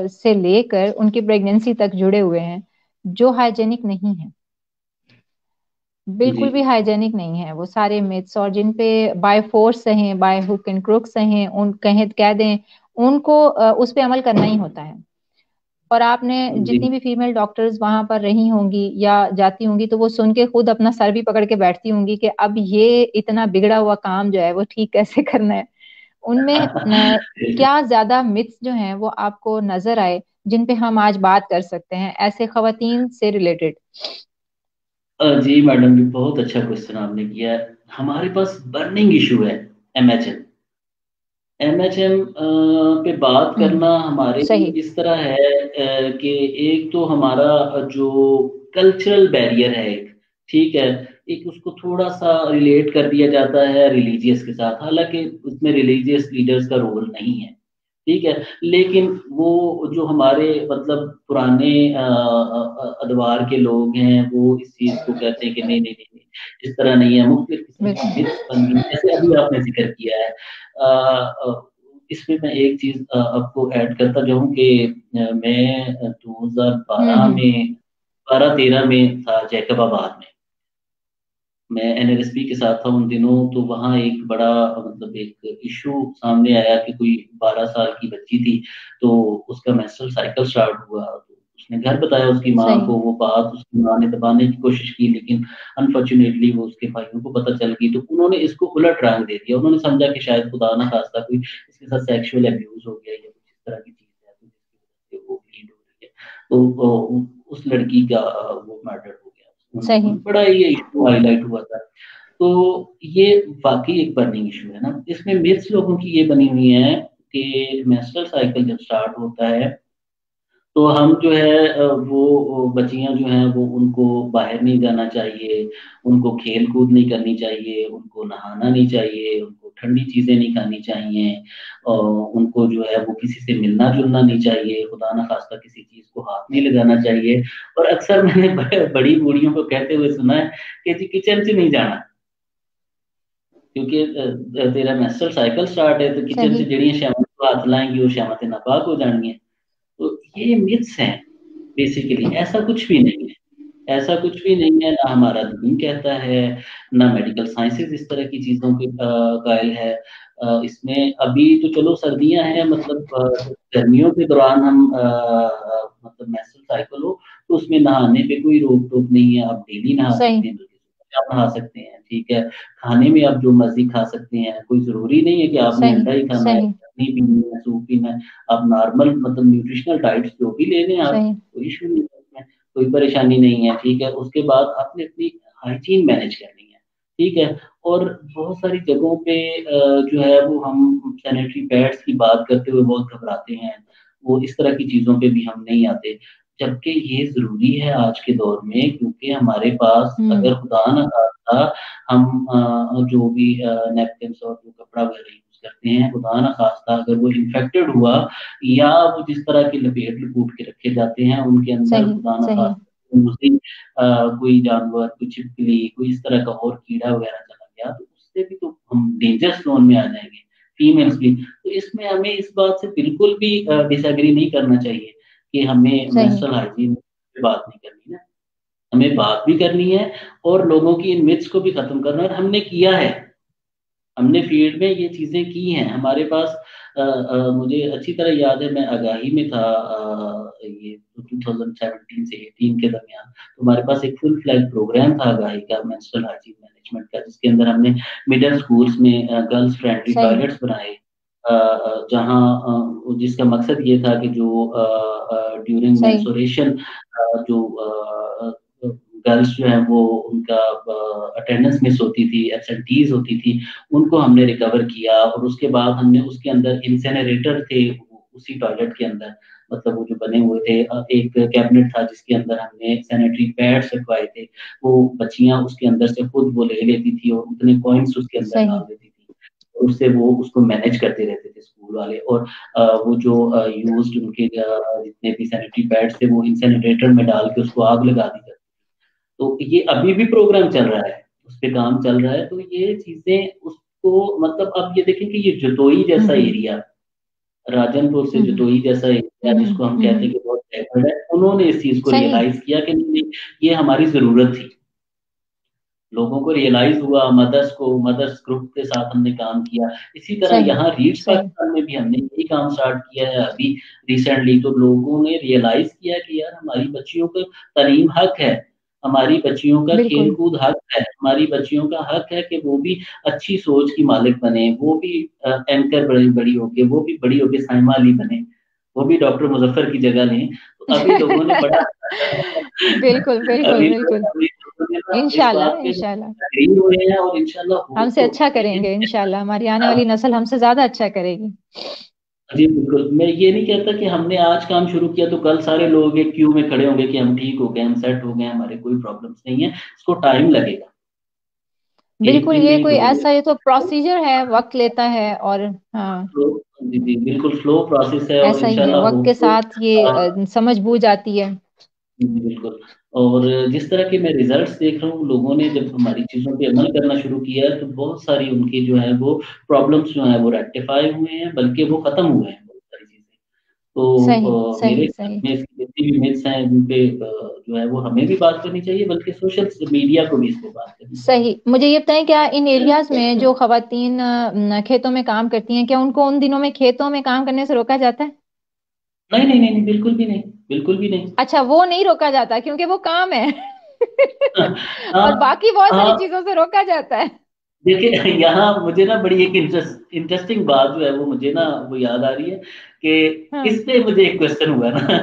से लेकर उनकी प्रेगनेंसी तक जुड़े हुए हैं, जो हाइजेनिक नहीं है, जी। बिल्कुल भी हाइजेनिक नहीं है वो सारे मिथ्स। और जिन पे बाय फोर्स सहें, बाय हुक एंड क्रुक सहें, उन कहें कह दें, उनको उस पे अमल करना ही होता है। और आपने जी। जितनी भी फीमेल डॉक्टर्स वहां पर रही होंगी या जाती होंगी, तो वो सुन के खुद अपना सर भी पकड़ के बैठती होंगी कि अब ये इतना बिगड़ा हुआ काम जो है वो ठीक कैसे करना है। उनमें क्या ज्यादा मिथ्स जो हैं वो आपको नजर आए, जिन पे हम आज बात कर सकते हैं ऐसे खवातीन से रिलेटेड? जी मैडम, ये बहुत अच्छा क्वेश्चन आपने किया है। हमारे पास बर्निंग इशू है एमएचएम। एमएचएम पे बात हम्म। करना हमारे लिए सही। इस तरह है कि एक तो हमारा जो कल्चरल बैरियर है एक, ठीक है? एक उसको थोड़ा-सा रिलेट कर दिया जाता है रिलीजियस के साथ, हालाँकि उसमें रिलीजियस लीडर्स का रोल नहीं है, ठीक है? लेकिन वो जो हमारे मतलब पुराने अदवार के लोग हैं, वो इस चीज़ को कहते हैं कि नहीं, नहीं, नहीं, नहीं, इस तरह नहीं है, मुख्तलिफ किस्म की बिल्कुल। मिथ्स बन गई, जैसे अभी आपने ज़िक्र किया है। इसमें मैं एक चीज़ आपको ऐड करता जाऊँ कि मैं 2012 हम्म। में 12-13 में था जैकबाबाद में। मैं एनएलएसपी के साथ था उन दिनों, तो वहाँ एक बड़ा मतलब एक इश्यू सामने आया कि कोई 12 साल की बच्ची थी, तो उसका मेंस्ट्रुअल साइकिल स्टार्ट हुआ। तो उसने घर बताया उसकी माँ सही। को, वो बात उसकी माँ ने दबाने की कोशिश की, लेकिन अनफॉर्च्यूनेटली वो उसके भाइयों को पता चल गई, तो उन्होंने इसको उलट रंग दे दिया। उन्होंने समझा कि शायद खुदा ना खास्ता कोई इसके साथ सेक्सुअल अब्यूज़ हो गया या कुछ इस तरह की चीज़ है, तो जिसकी वजह से वो ब्लीड हो रही है। तो उस लड़की का वो मर्डर हो गया। सही। बड़ा ये इश्यू हाइलाइट हुआ था। तो ये वाक़ई एक बर्निंग इश्यू है ना। इसमें मिथ्स लोगों की ये बनी हुई है कि मेंस्ट्रुअल साइकिल जब स्टार्ट होता है, तो हम जो है वो बच्चियाँ जो हैं वो उनको बाहर नहीं जाना चाहिए, उनको खेल-कूद नहीं करनी चाहिए, उनको नहाना नहीं चाहिए, उनको ठंडी चीज़ें नहीं खानी चाहिए, उनको जो है वो किसी से मिलना-जुलना नहीं चाहिए, खुदा ना ख़ास्ता किसी चीज़ को हाथ नहीं लगाना चाहिए। और अक्सर मैंने बड़ी बूढ़ियों को कहते हुए सुना है कि जी किचन च नहीं जाना। क्योंकि तेरा मेंस्ट्रुअल साइकिल स्टार्ट है, तो किचन च सही। जड़ियां शावां तू हाथ लाएंगी वो शावां ते नापाक हो जाएंगी। तो ये मिथ्स हैं बेसिकली, ऐसा कुछ भी नहीं है। ऐसा कुछ भी नहीं है, ना हमारा दीन कहता है, ना मेडिकल साइंसेज़ इस तरह की चीज़ों के कायल है। इसमें अभी तो चलो सर्दियाँ हैं, मतलब गर्मियों के दौरान हम मतलब मेंस्ट्रुअल साइकिल हो, तो उसमें नहाने पे कोई रोक-टोक नहीं है, आप डेली नहा सही। सकते हैं, बल्कि सुबह आप नहा सकते हैं, ठीक है? खाने में आप जो मर्ज़ी खा सकते हैं, कोई ज़रूरी नहीं है कि आपने सही। अंडा ही खाना है, सही। चटनी पीनी है, सूप पीना है। आप नॉर्मल मतलब न्यूट्रिशनल डाइट्स जो भी ले लें आप, सही। कोई इश्यू नहीं है उसमें, कोई परेशानी नहीं है, ठीक है? उसके बाद आपने अपनी हाइजीन मैनेज करनी है, ठीक है? और बहुत सारी जगहों पे जो है वो हम सैनिटरी पैड्स की बात करते हुए बहुत घबराते हैं, वो इस तरह की चीज़ों पे भी हम नहीं आते। जबकि ये ज़रूरी है आज के दौर में, क्योंकि हमारे पास हम्म। अगर खुदा ना खास्ता हम जो भी नैपकिन्स और जो कपड़ा वगैरह यूज़ करते हैं, खुदा ना खास्ता अगर वो इन्फेक्टेड हुआ या वो जिस तरह की लपेट-लपूट के रखे जाते हैं, उनके अंदर सही। खुदा ना सही। खास्ता दूसरी कोई जानवर, कोई छिपकली, कोई इस तरह का और कीड़ा वगैरह चला गया, तो उससे भी तो हम डेंजर ज़ोन में आ जाएँगे, फीमेल्स भी। तो इसमें हमें इस बात से बिल्कुल भी डिसएग्री नहीं करना चाहिए कि हमें सही। मेंस्ट्रुअल हाइजीन पे बात नहीं करनी ना। हमें बात भी करनी है और लोगों की इन मिथ्स को भी खत्म करना है, और हमने किया है। हमने फील्ड में ये चीजें की हैं हमारे पास। मुझे अच्छी तरह याद है, मैं आगाही में था ये 2017 से 18 के दरमियान। तो हमारे पास एक फुल फ्लैग प्रोग्राम था आगाही का, मेंस्ट्रुअल हाइजीन मैनेजमेंट का, जिसके अंदर हमने मिडिल स्कूल्स में गर्ल्स फ्रेंडली सही। टॉयलेट्स बनाए, जहाँ जिसका मकसद ये था कि जो ड्यूरिंग सही। मेंस्ट्रुएशन जो गर्ल्स जो हैं वो उनका अटेंडेंस मिस होती थी, एब्सेंटीज होती थी, उनको हमने रिकवर किया। और उसके बाद हमने उसके अंदर इंसेनरेटर थे उसी टॉयलेट के अंदर, मतलब वो जो बने हुए थे, एक कैबिनेट था जिसके अंदर हमने सैनिटरी पैड्स रखवाए थे। वो बच्चियां उसके अंदर से खुद वो ले लेती थी और उतने कॉइन्स उसके अंदर सही। डाल देती थी, और उससे वो उसको मैनेज करते रहते थे स्कूल वाले। और वो जो यूज्ड उनके जितने भी सैनिटरी पैड्स थे वो इंसेनरेटर में डाल के उसको आग लगा दी जाती। तो ये अभी भी प्रोग्राम चल रहा है, उस पे काम चल रहा है। तो ये चीजें उसको, मतलब अब ये देखें कि ये जतोई जैसा हम्म। एरिया, राजनपुर से हम्म। जतोई जैसा एरिया जिसको हम कहते हम्म। हैं कि बहुत बैकवर्ड है, उन्होंने इस चीज को सही। रियलाइज किया कि नहीं, ये हमारी जरूरत थी। लोगों को रियलाइज हुआ, मदर्स ग्रुप के साथ हमने काम किया। इसी तरह सही। यहाँ रीड्स सही। पाकिस्तान में भी हमने यही काम स्टार्ट किया है अभी रिसेंटली। तो लोगों ने रियलाइज किया कि यार हमारी बच्चियों का तालीम हक है, हमारी बच्चियों का खेल बिल्कुल। कूद हक है, हमारी बच्चियों का हक है कि वो भी अच्छी सोच की मालिक बने, वो भी एंकर बड़ी बड़ी होके, वो भी बड़ी होके साइमा अली बने, वो भी डॉक्टर मुजफ्फर की जगह लें। तो अभी लोगों ने बड़ा बिल्कुल बिल्कुल अभी बिल्कुल। अभी लोगों ने ना इस इंशाल्लाह बात पे इंशाल्लाह एग्री हुए हैं, और इंशाल्लाह हमसे होप अच्छा मैं ये करेंगे, नहीं इंशाल्लाह हमारी आने कहता। वाली नस्ल हमसे ज्यादा अच्छा करेगी। जी बिल्कुल, मैं ये नहीं कहता कि हमने आज काम शुरू किया तो कल सारे लोग एक क्यू में खड़े होंगे कि हम ठीक हो गए, हम सेट हो गए, हमारे कोई प्रॉब्लम्स नहीं है। इसको टाइम लगेगा, एक बिल्कुल, दिन ये नहीं, कोई 2 दिन। ऐसा, ये तो प्रोसीजर है, वक्त लेता है। और हाँ, स्लो, जी जी बिल्कुल स्लो प्रोसेस है, और ऐसा ही है, इंशाल्लाह वक्त के होपफुल। साथ ये समझ बूझ आती है। जी, बिल्कुल। और जिस तरह के मैं रिजल्ट्स देख रहा हूँ, लोगों ने जब हमारी चीज़ों पे अमल करना शुरू किया है, तो बहुत सारी उनकी जो है वो प्रॉब्लम्स जो हैं वो रेक्टिफाई हुए हैं, बल्कि वो खत्म हुए हैं बहुत सारी चीज़ें। सही तो मेरे सही ख्याल सही। में इसकी जितनी भी मिथ्स हैं जिन पे जो है वो हमें भी बात करनी चाहिए, बल्कि सोशल मीडिया को भी इस पे बात करनी चाहिए। सही, मुझे ये बताएं, क्या इन एरियाज में जो खवातीन खेतों में काम करती हैं, क्या उनको उन दिनों में खेतों में काम करने से रोका जाता है? नहीं नहीं नहीं नहीं, बिल्कुल भी नहीं, बिल्कुल भी नहीं। अच्छा, वो नहीं रोका जाता क्योंकि वो काम है। हाँ और बाकी बहुत सारी हाँ। चीजों से रोका जाता है। देखिए यहाँ मुझे ना बड़ी एक इंटरेस्टिंग बात जो है वो मुझे ना वो याद आ रही है कि हाँ। इस पे मुझे एक क्वेश्चन हुआ ना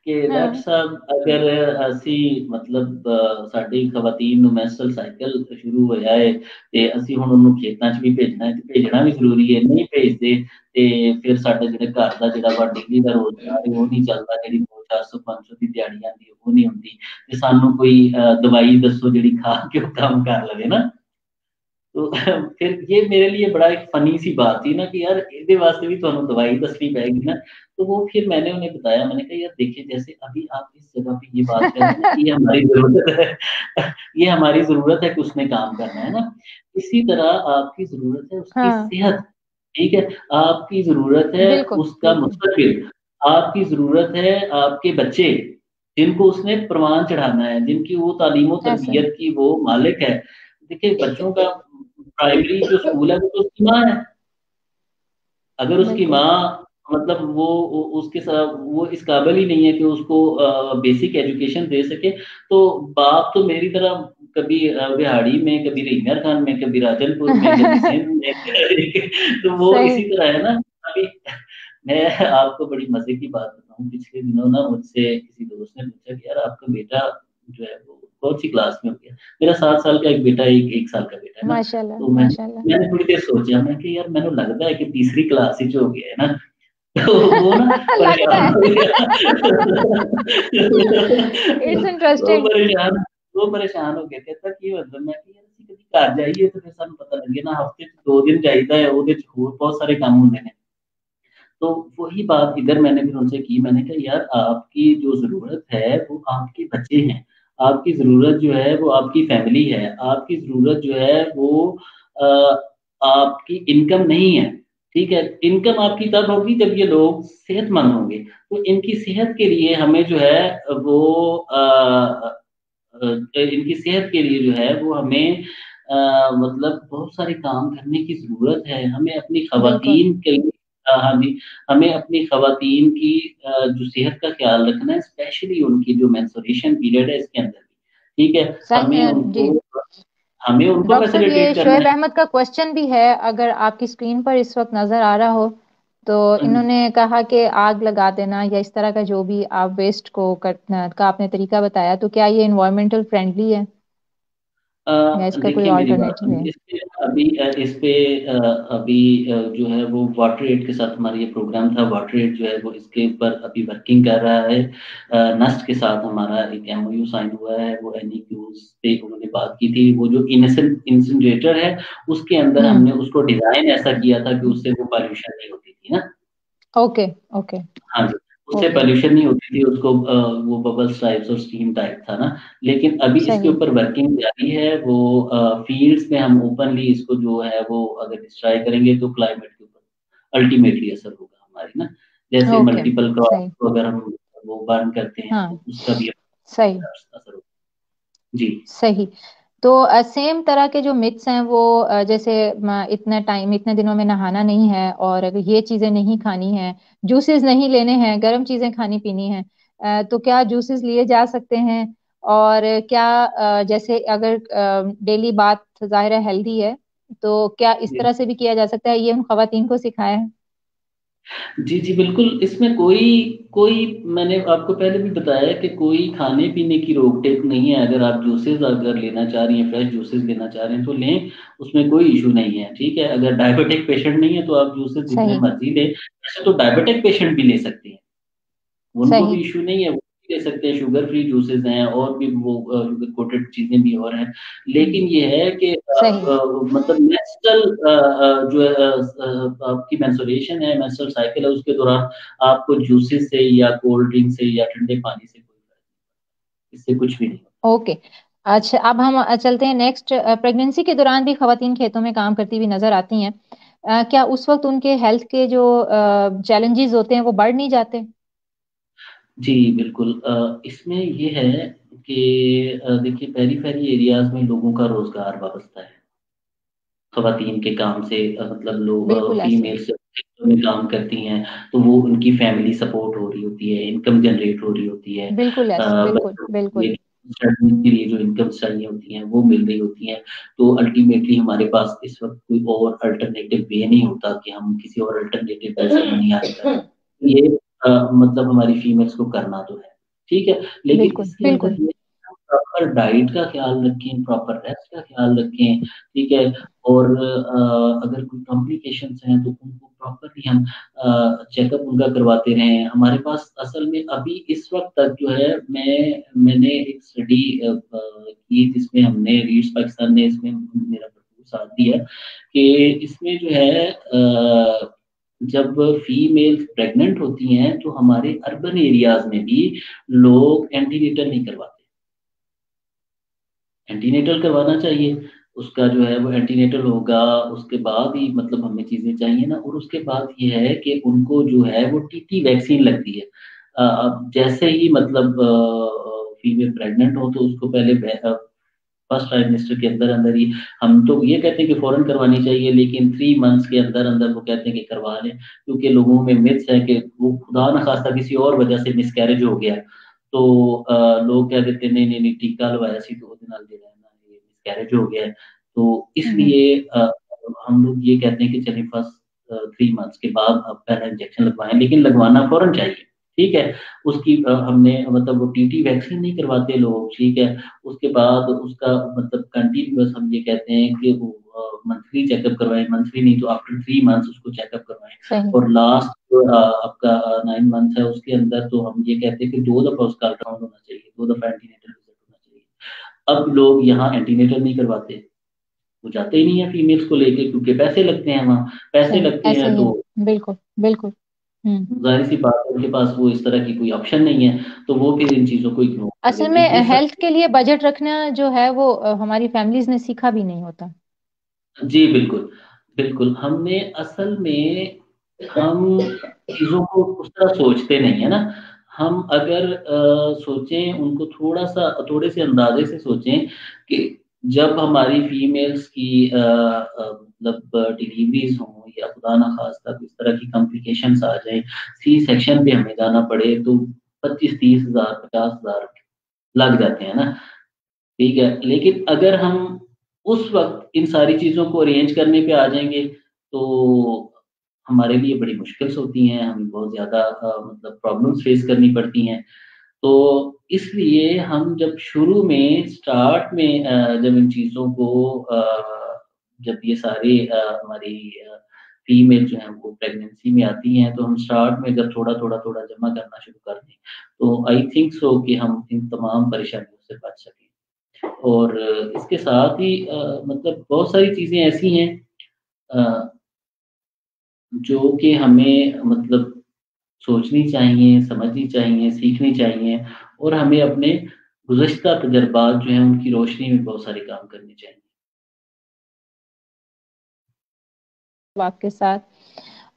कि डॉक्टर हाँ। साहब, अगर ਅਸੀਂ मतलब ਸਾਡੀ ਖਵਾਤੀਨ ਨੂੰ ਮੈਂਸਟਰਲ ਸਾਈਕਲ ਸ਼ੁਰੂ ਹੋਇਆ ਹੈ ਤੇ ਅਸੀਂ ਹੁਣ ਉਹਨੂੰ ਖੇਤਾਂ 'ਚ ਵੀ ਭੇਜਣਾ ਹੈ, ਤੇ ਭੇਜਣਾ ਵੀ ਜ਼ਰੂਰੀ ਹੈ, ਨਹੀਂ ਭੇਜਦੇ ਤੇ ਫਿਰ ਸਾਡਾ ਜਿਹੜਾ ਘਰ ਦਾ ਜਿਹੜਾ ਵਾ ਡੇਲੀ ਦਾ ਰੋਜ਼ਗਾਰ ਹੈ ਉਹ ਨਹੀਂ ਚੱਲਦਾ, ਜਿਹੜੀ 200 400 500 ਦੀ ਦਿਹਾੜੀ ਆਉਂਦੀ ਹੈ ਉਹ ਨਹੀਂ ਹੁੰਦੀ, ਤੇ ਸਾਨੂੰ ਕੋਈ ਦਵਾਈ ਦੱਸੋ ਜਿਹੜੀ ਖਾ ਕੇ ਉਹ ਕੰਮ ਕਰ ਲਵੇ ਨਾ। तो फिर ये मेरे लिए बड़ा एक फ़नी सी बात थी ना कि यार ਇਹਦੇ वास्ते भी ਤੁਹਾਨੂੰ दवाई दसनी पड़ेगी ना। तो वो फिर मैंने उन्हें बताया, मैंने कहा यार देखिए, जैसे अभी आप इस जगह पे ये बात कर रहे हैं ना कि ये हमारी ज़रूरत है, ये हमारी ज़रूरत है कि उसमें काम करना है ना। इसी तरह आपकी ज़रूरत है उसकी हाँ। सेहत, ठीक है? आपकी ज़रूरत है बिल्कुल उसका बिल्कुल। मुस्तक़बिल, आपकी ज़रूरत है आपके बच्चे, जिनको उसने परवान चढ़ाना है, जिनकी वो ऐसे। तालीम-ओ-तरबियत की वो मालिक है। देखिए बच्चों का प्राइमरी जो स्कूल है वो तो उसकी माँ है। अगर उसकी बिल्कुल। माँ, मतलब वो उसके साथ वो इस काबिल ही नहीं है कि उसको बेसिक एजुकेशन दे सके, तो बाप तो मेरी तरह कभी बिहाड़ी में, कभी रिंगर खान में, कभी राजनपुर में, कभी सिंध में तो वो सही। इसी तरह है ना। अभी मैं आपको बड़ी मज़े की बात बताऊँ, पिछले दिनों ना मुझसे किसी दोस्त ने पूछा कि यार आपका बेटा जो है वो कौन-सी क्लास में हो गया? मेरा 7 साल का एक बेटा है, 1 साल का बेटा है ना। माशाल्लाह तो माशाल्लाह। मैंने थोड़ी देर सोचा, मैं कि यार मैंने लगता है कि तीसरी क्लास ही जो हो गया है ना। तो वो ना लगता परेशान है। हो गया। इट्स वो इंटरेस्टिंग। परेशान वो परेशान हो गया, कहता की मतलब, मैं कि यार ਅਸੀਂ कभी घर जाइए तो फिर ਸਾਨੂੰ पता लगे ना, हफ्ते 'ਚ 2 दिन जाइदा है, ਉਹਦੇ 'ਚ ਹੋਰ बहुत सारे काम ਹੁੰਦੇ ਨੇ। तो वही बात इधर मैंने फिर उनसे की, मैंने कहा यार आपकी जो ज़रूरत है वो आपके बच्चे हैं, आपकी ज़रूरत जो है वो आपकी फैमिली है, आपकी ज़रूरत जो है वो अ, आपकी इनकम नहीं है, ठीक है? इनकम आपकी तब होगी जब ये लोग सेहतमंद होंगे, तो इनकी सेहत के लिए हमें जो है वो इनकी सेहत के लिए जो है वो हमें मतलब बहुत सारे काम करने की ज़रूरत है। हमें अपनी बिल्कुल। ख़वातीन के हाँ जी, हमें अपनी ख़वातीन की जो सेहत का ख़्याल रखना है, स्पेशली उनकी जो मेंस्ट्रुएशन पीरियड है इसके अंदर भी, ठीक है? जी। हमें उनको डॉक्टर साहब, ये फैसिलिटेट करना शोएब है। अहमद का क्वेश्चन भी है, अगर आपकी स्क्रीन पर इस वक्त नजर आ रहा हो तो। हाँ जी। इन्होंने कहा कि आग लगा देना या इस तरह का जो भी आप वेस्ट को करना का आपने तरीका बताया, तो क्या ये इन्वायरमेंटल फ्रेंडली है या इसका कोई देखिए मेरी बात ऑल्टरनेटिव है? सुनिए, इस पे अभी जो है वो वाटर एड के साथ हमारा ये प्रोग्राम था, वाटर एड जो है वो इसके ऊपर अभी वर्किंग कर रहा है। नस्ट के साथ हमारा एक एमओयू साइन हुआ है, वो एनईक्यूज पे उन्होंने बात की थी। वो जो इंसिनरेटर है उसके अंदर हम्म। हमने उसको डिजाइन ऐसा किया था कि उससे वो पॉल्यूशन नहीं होती थी ना। ओके। ओके। हाँ जी, उससे ओके। पॉल्यूशन नहीं होती थी, उसको वो बबल्स टाइप्स और स्टीम टाइप था ना। लेकिन अभी इसके सही। ऊपर वर्किंग जारी है, वो फील्ड्स में हम ओपनली इसको जो है वो अगर डिस्ट्रॉय करेंगे तो क्लाइमेट के ऊपर अल्टीमेटली असर होगा हमारी ना। जैसे ओके। मल्टीपल क्रॉप सही। को अगर हम वो बर्न करते हैं हाँ। तो उसका भी सही। असर होगा। जी, सही। तो सेम तरह के जो मिथ्स हैं वो जैसे इतना टाइम इतने दिनों में नहाना नहीं है, और अगर ये चीजें नहीं खानी है, जूसेस नहीं लेने हैं, गर्म चीजें खानी पीनी है, तो क्या जूसेस लिए जा सकते हैं? और क्या जैसे अगर डेली बात जाहिर है हेल्दी है, तो क्या इस जी। तरह से भी किया जा सकता है? ये उन खवातीन को सिखाया है? जी, जी, बिल्कुल, इसमें कोई कोई मैंने आपको पहले भी बताया कि कोई खाने-पीने की रोक-टोक नहीं है। अगर आप जूसेज़ अगर लेना चाह रही हैं, फ्रेश जूसेज़ लेना चाह रहे हैं तो लें, उसमें कोई इश्यू नहीं है, ठीक है? अगर डायबिटिक पेशेंट नहीं है तो आप जूसेज़ जितने सही। मर्ज़ी लें। वैसे तो डायबिटिक पेशेंट भी ले सकते हैं। उनको भी सही। इश्यू नहीं है, वो भी ले सकते हैं, शुगर फ्री जूसेज़ हैं और भी वो शुगर कोटेड चीज़ें भी और हैं। लेकिन ये है कि सही। मतलब मेंस्ट्रुअल जो है आपकी मेंस्ट्रुएशन है, मेंस्ट्रुअल साइकिल है, उसके दौरान आपको जूसेज़ से या कोल्ड ड्रिंक से या ठंडे पानी से कोई फ़र्क नहीं पड़ता। इससे कुछ भी नहीं होता। ओके। अच्छा, अब हम चलते हैं नेक्स्ट। प्रेगनेंसी के दौरान भी खवातीन खेतों में काम करती हुई नजर आती हैं। क्या उस वक्त उनके हेल्थ के जो चैलेंजेस होते हैं वो बढ़ नहीं जाते? जी, बिल्कुल इसमें ये है कि देखिए पेरी-फेरी एरियाज़ में लोगों का रोज़गार वाबस्ता है। ख़वातीन के काम से मतलब लोग बिल्कुल ऐसे ही। फीमेल्स सेक्टर में काम करती हैं, तो वो उनकी फैमिली सपोर्ट हो रही होती है, इनकम जनरेट हो रही होती है। बिल्कुल ऐसे, बिल्कुल बच्चों के बिल्कुल। लिए स्टडी के लिए जो इनकम्स चाहिए होती हैं, वो मिल रही होती हैं। तो अल्टीमेटली हमारे पास इस वक़्त कोई और अल्टरनेटिव वे नहीं होता कि हम किसी और अल्टरनेटिव वे से मनी अर्न करें। ये मतलब हमारी फीमेल्स को करना तो है, ठीक है? लेकिन बिल्कुल इसके अंदर बिल्कुल। ये प्रॉपर डाइट का ख़्याल रखें, प्रॉपर रेस्ट का ख़्याल रखें, ठीक है? और अगर कोई कॉम्प्लिकेशंस हैं तो उनको प्रॉपर्ली हम चेकअप उनका करवाते रहें। हमारे पास असल में अभी इस वक़्त तक जो है मैंने एक स्टडी की जिसमें हमने रीड्स पाकिस्तान ने इसमें मेरा भरपूर साथ दिया कि इसमें जो है जब फीमेल्स प्रेग्नेंट होती हैं तो हमारे अर्बन एरियाज़ में भी लोग एंटीनेटल नहीं करवाते। एंटीनेटल करवाना चाहिए। उसका जो है वो एंटीनेटल होगा, उसके बाद ही मतलब हमें चीज़ें चाहिए ना और उसके बाद ये है कि उनको जो है वो टीटी वैक्सीन लगती है। अब जैसे ही मतलब फीमेल प्रेग्नेंट हो तो उसको पहले फर्स्ट ट्राइमेस्टर के अंदर-अंदर ही हम तो ये कहते हैं कि फ़ौरन करवानी चाहिए लेकिन 3 मंथ्स के अंदर-अंदर वो कहते हैं कि करवा लें, क्योंकि लोगों में मिथ्स है कि वो खुदा ना ख़ास्ता किसी और वजह से मिसकैरेज हो गया, तो लोग कह देते हैं नहीं-नहीं टीका लगवाया सी तो ਉਹਦੇ ਨਾਲ ਜਿਹੜਾ है ना ये मिसकैरेज हो गया है। तो हम्म। इसलिए हम लोग ये कहते हैं कि चलिए फर्स्ट 3 मंथ्स के बाद आप पहला इंजेक्शन लगवाएँ, लेकिन लगवाना फ़ौरन चाहिए, ठीक है? उसकी हमने मतलब वो टीटी वैक्सीन नहीं करवाते लोग, ठीक है? उसके बाद उसका मतलब कंटीन्यूअस हम ये कहते हैं कि वो मंथली चेकअप करवाएँ, मंथली नहीं तो आफ्टर 3 मंथ्स उसको चेकअप करवाएँ सही। और लास्ट जो आपका 9 मंथ्स है उसके अंदर तो हम ये कहते हैं कि 2 दफ़ा उसका अल्ट्रासाउंड होना चाहिए, 2 दफ़ा एंटीनेटल विज़िट होना चाहिए। अब लोग यहाँ एंटीनेटल नहीं करवाते, वो जाते ही नहीं है फीमेल्स को लेके क्योंकि पैसे लगते हैं वहाँ, पैसे सही लगते ऐसे हैं ही तो है। बिल्कुल बिल्कुल। हम्म। ज़ाहिर-सी बात है उनके पास वो इस तरह की कोई ऑप्शन नहीं है, तो वो फिर इन चीज़ों को इग्नोर कर असल देते में हैं। ये सब हेल्थ के लिए बजट रखना जो है वो हमारी फैमिलीज ने सीखा भी नहीं होता। जी, बिल्कुल। बिल्कुल, हम चीज़ों को उस तरह सोचते नहीं है ना, हम अगर सोचें, उनको थोड़े से अंदाजे से सोचें कि जब हमारी फीमेल्स की मतलब डिलीवरीज हों या खुदा ना खास्ता इस तरह की कॉम्प्लिकेशंस आ जाए, सी सेक्शन पे हमें जाना पड़े, तो 25-30 हज़ार 50 हज़ार लग जाते हैं ना। ठीक है, लेकिन अगर हम उस वक्त इन सारी चीज़ों को अरेंज करने पे आ जाएंगे, तो हमारे लिए बड़ी मुश्किल्स होती हैं, हमें बहुत ज़्यादा मतलब प्रॉब्लम्स फेस करनी पड़ती हैं। तो इसलिए हम जब शुरू में स्टार्ट में जब इन चीज़ों को जब ये सारे हमारी फीमेल जो हैं वो प्रेगनेंसी में आती हैं, तो हम स्टार्ट में जब थोड़ा जमा करना शुरू कर दें, तो आई थिंक सो कि हम इन तमाम परेशानियों से बच सकें। और इसके साथ ही मतलब बहुत सारी चीज़ें ऐसी हैं अ, जो कि हमें मतलब सोचनी चाहिए, समझनी चाहिए, सीखनी चाहिए, और हमें अपने गुज़श्ता तजुर्बात जो हैं उनकी रोशनी में बहुत सारे काम करने चाहिए। आपके साथ।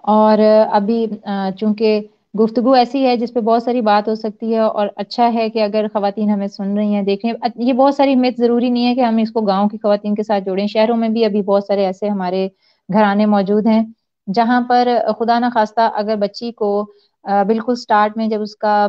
और अभी चूंकि गुफ्तगू ऐसी है जिस पे बहुत सारी बात हो सकती है, और अच्छा है कि अगर खवातीन हमें सुन रही हैं, देख रही हैं, ये बहुत सारी मिथ, जरूरी नहीं है कि हम इसको गांव की खवातीन के साथ जोड़ें, शहरों में भी अभी बहुत सारे ऐसे हमारे घराने मौजूद हैं जहां पर खुदा ना खास्ता अगर बच्ची को बिल्कुल स्टार्ट में जब उसका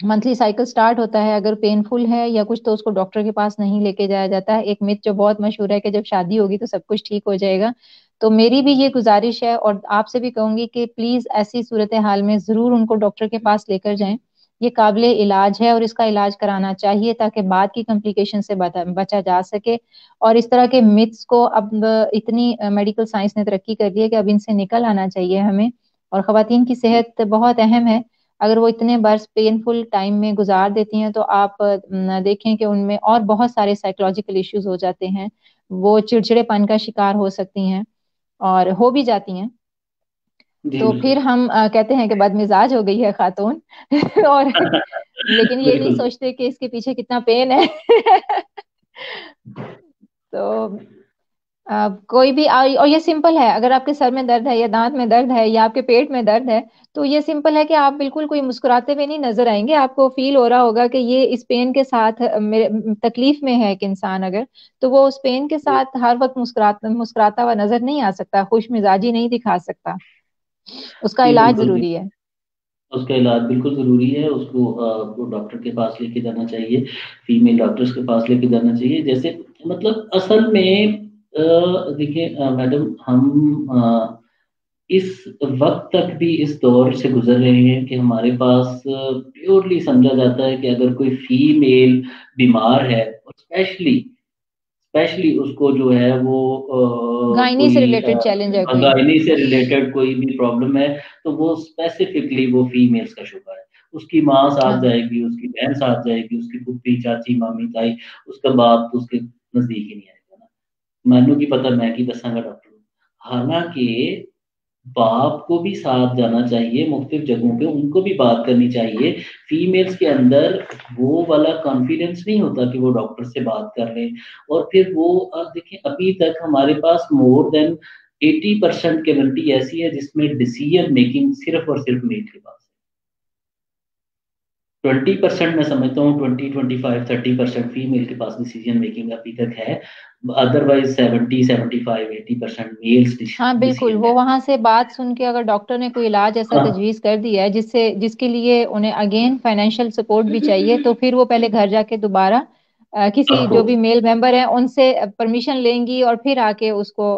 मंथली साइकिल स्टार्ट होता है, अगर पेनफुल है या कुछ, तो उसको डॉक्टर के पास नहीं लेके जाया जाता है। एक मिथ जो बहुत मशहूर है कि जब शादी होगी तो सब कुछ ठीक हो जाएगा। तो मेरी भी ये गुजारिश है और आपसे भी कहूंगी कि प्लीज ऐसी सूरत हाल में जरूर उनको डॉक्टर के पास लेकर जाएं। ये काबिले इलाज है और इसका इलाज कराना चाहिए ताकि बाद की कॉम्प्लिकेशन से बचा जा सके। और इस तरह के मिथ्स को अब इतनी मेडिकल साइंस ने तरक्की कर ली है कि अब इनसे निकल आना चाहिए हमें। और खवातीन की सेहत बहुत अहम है। अगर वो इतने बर्स पेनफुल टाइम में गुजार देती हैं तो आप देखें कि उनमें और बहुत सारे साइकोलॉजिकल इश्यूज हो जाते हैं। वो चिड़चिड़ेपन का शिकार हो सकती हैं और हो भी जाती हैं। जी, तो बिल्कुल। फिर हम कहते हैं कि बदमिजाज हो गई है खातून। और लेकिन ये नहीं बिल्कुल। सोचते कि इसके पीछे कितना पेन है। तो कोई भी और ये सिंपल है, अगर आपके सर में दर्द है या दांत में दर्द है या आपके पेट में दर्द है, तो ये सिंपल है कि आप बिल्कुल कोई मुस्कुराते हुए नहीं नजर आएंगे। आपको फील हो रहा होगा कि ये इस पेन के साथ मेरे तकलीफ में है एक इंसान अगर, तो वो उस पेन के साथ हर वक्त मुस्कुराता मुस्कुराता हुआ नजर नहीं आ सकता, खुश मिजाजी नहीं दिखा सकता। उसका जी, इलाज बिल्कुल, जरूरी है। उसका इलाज बिल्कुल ज़रूरी है, उसको वो डॉक्टर के पास लेके जाना चाहिए, फीमेल डॉक्टर्स के पास लेके जाना चाहिए। जैसे मतलब असल में देखिए मैडम, हम इस वक़्त तक भी इस दौर से गुज़र रहे हैं कि हमारे पास प्योरली समझा जाता है कि अगर कोई फीमेल बीमार है, और स्पेशली स्पेशली उसको जो है वो गायनी से कोई रिलेटेड चैलेंज है कोई। गायनी से रिलेटेड कोई भी प्रॉब्लम है, तो वो स्पेसिफिकली वो फीमेल्स का शुगर है। उसकी माँ साथ हाँ। जाएगी, उसकी बहन साथ जाएगी, उसकी फूफी, चाची, मामी, ताई, उसका बाप तो उसके नज़दीक ही नहीं आएगा ना। मैनू की पता, मैं की दसांगा डॉक्टर नूं। हालाँकि बाप को भी साथ जाना चाहिए, मुख्तलिफ जगहों पे उनको भी बात करनी चाहिए। फीमेल्स के अंदर वो वाला कॉन्फिडेंस नहीं होता कि वो डॉक्टर से बात कर लें, और फिर वो देखिए अभी तक हमारे पास मोर देन 80% कम्युनिटी ऐसी है जिसमें डिसीजन मेकिंग सिर्फ़ और सिर्फ़ मेल के पास है। 20% मैं समझता हूँ, 20-25-30% फीमेल के पास डिसीजन मेकिंग अभी तक है। अदरवाइज़ 70-75-80% मेल्स हाँ बिल्कुल, डिसीजन वो मेकर। वहां से बात सुन के अगर डॉक्टर ने कोई इलाज ऐसा हाँ, तजवीज कर दिया है जिससे जिसके लिए उन्हें अगेन फाइनेंशियल सपोर्ट भी चाहिए, तो फिर वो पहले घर जाके दोबारा किसी ऑफ जो भी कोर्स। मेल मेंबर है उनसे परमिशन लेंगी और फिर आके उसको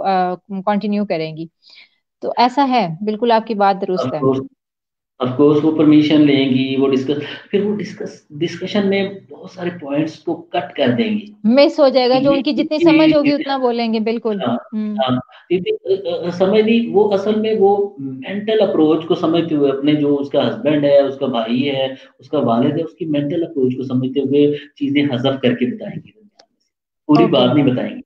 कंटिन्यू करेंगी। तो ऐसा है, बिल्कुल आपकी बात ऑफ दुरुस्त है। कोर्स। ऑफ कोर्स वो परमिशन लेंगी, वो डिस्कशन में बहुत सारे पॉइंट्स को कट कर देंगी मिस हो जाएगा, कि जो उनकी जितनी समझ होगी ये उतना बोलेंगे, बिल्कुल। हाँ, हम्म। हाँ, क्योंकि समझ नहीं, वो असल में वो मेंटल अप्रोच को समझते हुए, अपने जो उसका हस्बैंड है, उसका भाई है, उसका वालिद है, उसकी मेंटल अप्रोच को समझते हुए चीजें हज़फ करके बताएंगी दुनिया में, पूरी ओके। बात नहीं बताएंगी।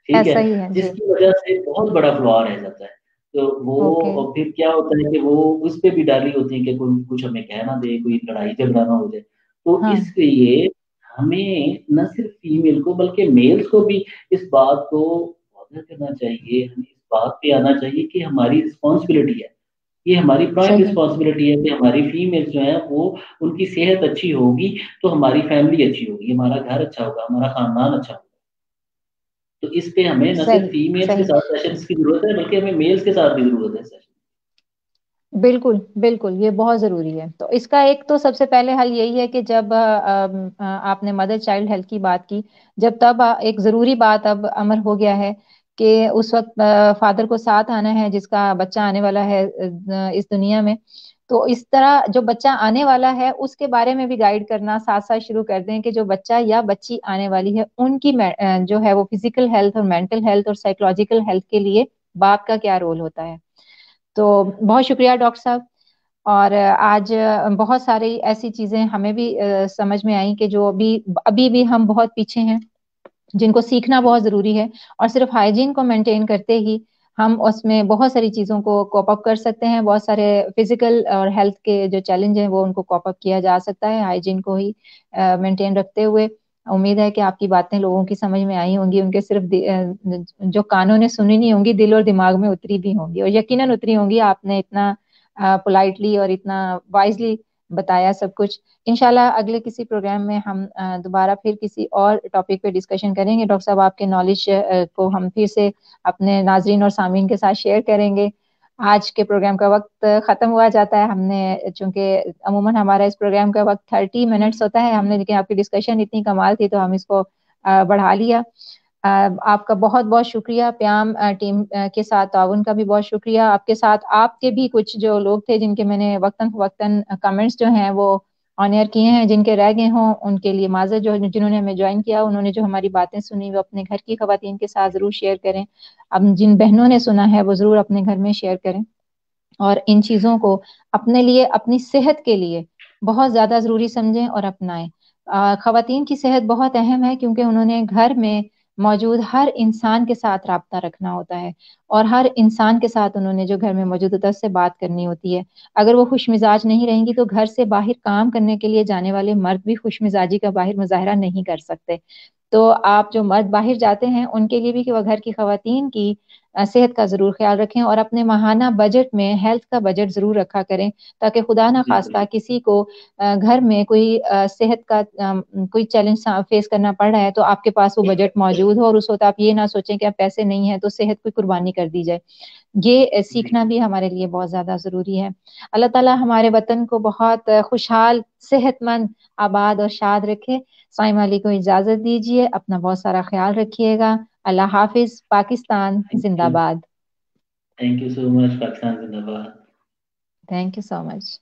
ठीक है, ऐसा ही है जी। जिसकी वजह से बहुत बड़ा फ्लॉ रह जाता है। तो वो ओके। और फिर क्या होता है कि वो उस पे भी डाली होती है कि कोई कुछ हमें कह ना दे, कोई लड़ाई झगड़ा ना हो जाए। तो हाँ। इसलिए हमें न सिर्फ फीमेल को बल्कि मेल्स को भी इस बात को बॉदर करना चाहिए, हमें इस बात पे आना चाहिए कि हमारी रिस्पॉन्सिबिलिटी है। ये हमारी प्राइम सही। रिस्पॉन्सिबिलिटी है कि हमारी फीमेल्स जो है वो, उनकी सेहत अच्छी होगी तो हमारी फैमिली अच्छी होगी, हमारा घर अच्छा होगा, हमारा खानदान अच्छा होगा। तो इस पे हमें न सिर्फ सही। फीमेल्स के सही। साथ सेशंस की जरूरत है, बल्कि हमें मेल्स के साथ भी जरूरत है सेशन। बिल्कुल बिल्कुल, ये बहुत जरूरी है। तो इसका एक तो सबसे पहले हल यही है कि जब आपने मदर चाइल्ड हेल्थ की बात की, जब तब एक जरूरी बात अब अमर हो गया है कि उस वक्त फादर को साथ आना है जिसका बच्चा आने वाला है इस दुनिया में। तो इस तरह जो बच्चा आने वाला है उसके बारे में भी गाइड करना साथ साथ शुरू कर दें कि जो बच्चा या बच्ची आने वाली है उनकी जो है वो फिजिकल हेल्थ और मेंटल हेल्थ और साइकोलॉजिकल हेल्थ के लिए बाप का क्या रोल होता है। तो बहुत शुक्रिया डॉक्टर साहब। और आज बहुत सारी ऐसी चीजें हमें भी समझ में आई कि जो अभी अभी भी हम बहुत पीछे हैं, जिनको सीखना बहुत जरूरी है। और सिर्फ हाइजीन को मेंटेन करते ही हम उसमें बहुत सारी चीजों को कॉप अप कर सकते हैं। बहुत सारे फिजिकल और हेल्थ के जो चैलेंज हैं वो उनको कॉप अप किया जा सकता है हाइजीन को ही मेंटेन रखते हुए। उम्मीद है कि आपकी बातें लोगों की समझ में आई होंगी, उनके सिर्फ जो कानों ने सुनी नहीं होंगी, दिल और दिमाग में उतरी भी होंगी, और यकीनन उतरी होंगी। आपने इतना पोलाइटली और इतना वाइजली बताया सब कुछ। इंशाल्लाह अगले किसी प्रोग्राम में हम दोबारा फिर किसी और टॉपिक पे डिस्कशन करेंगे। डॉक्टर साहब आपके नॉलेज को हम फिर से अपने नाजरीन और सामीन के साथ शेयर करेंगे। आज के प्रोग्राम का वक्त खत्म हुआ जाता है। हमने चूंकि अमूमन हमारा इस प्रोग्राम का वक्त 30 मिनट्स होता है, हमने लेकिन आपकी डिस्कशन इतनी कमाल थी तो हम इसको बढ़ा लिया। आपका बहुत बहुत शुक्रिया। प्याम टीम के साथ ताउन का भी बहुत शुक्रिया। आपके साथ आपके भी कुछ जो लोग थे जिनके मैंने वक्तन फवक्तन कमेंट्स जो हैं वो ऑन एयर किए हैं, जिनके रह गए हों उनके लिए माजर। जो जिन्होंने हमें ज्वाइन किया, उन्होंने जो हमारी बातें सुनी वो अपने घर की खवातीन के साथ जरूर शेयर करें। अब जिन बहनों ने सुना है वो जरूर अपने घर में शेयर करें, और इन चीजों को अपने लिए अपनी सेहत के लिए बहुत ज्यादा जरूरी समझें और अपनाएं। खवातीन की सेहत बहुत अहम है क्योंकि उन्होंने घर में मौजूद हर इंसान के साथ राब्ता रखना होता है, और हर इंसान के साथ उन्होंने जो घर में मौजूद होता है उससे बात करनी होती है। अगर वो खुश मिजाज नहीं रहेंगी तो घर से बाहर काम करने के लिए जाने वाले मर्द भी खुश मिजाजी का बाहर मुजाहरा नहीं कर सकते। तो आप जो मर्द बाहर जाते हैं उनके लिए भी कि वह घर की खवातीन की सेहत का जरूर ख्याल रखें, और अपने माहाना बजट में हेल्थ का बजट जरूर रखा करें, ताकि खुदा ना बिल्कुल। खास्ता किसी को घर में कोई सेहत का कोई चैलेंज फेस करना पड़ रहा है तो आपके पास वो बजट मौजूद हो, और उस वक्त आप ये ना सोचें कि अब पैसे नहीं है तो सेहत की कुर्बानी कर दी जाए। ये जी। सीखना भी हमारे लिए बहुत ज्यादा जरूरी है। अल्लाह ताला हमारे वतन को बहुत खुशहाल, सेहतमंद, आबाद और शाद रखे। साइम अली को इजाजत दीजिए, अपना बहुत सारा ख्याल रखिएगा। अल्लाह हाफिज। Pakistan thank you. जिंदाबाद। Thank you so much. Pakistan जिंदाबाद। Thank you so much.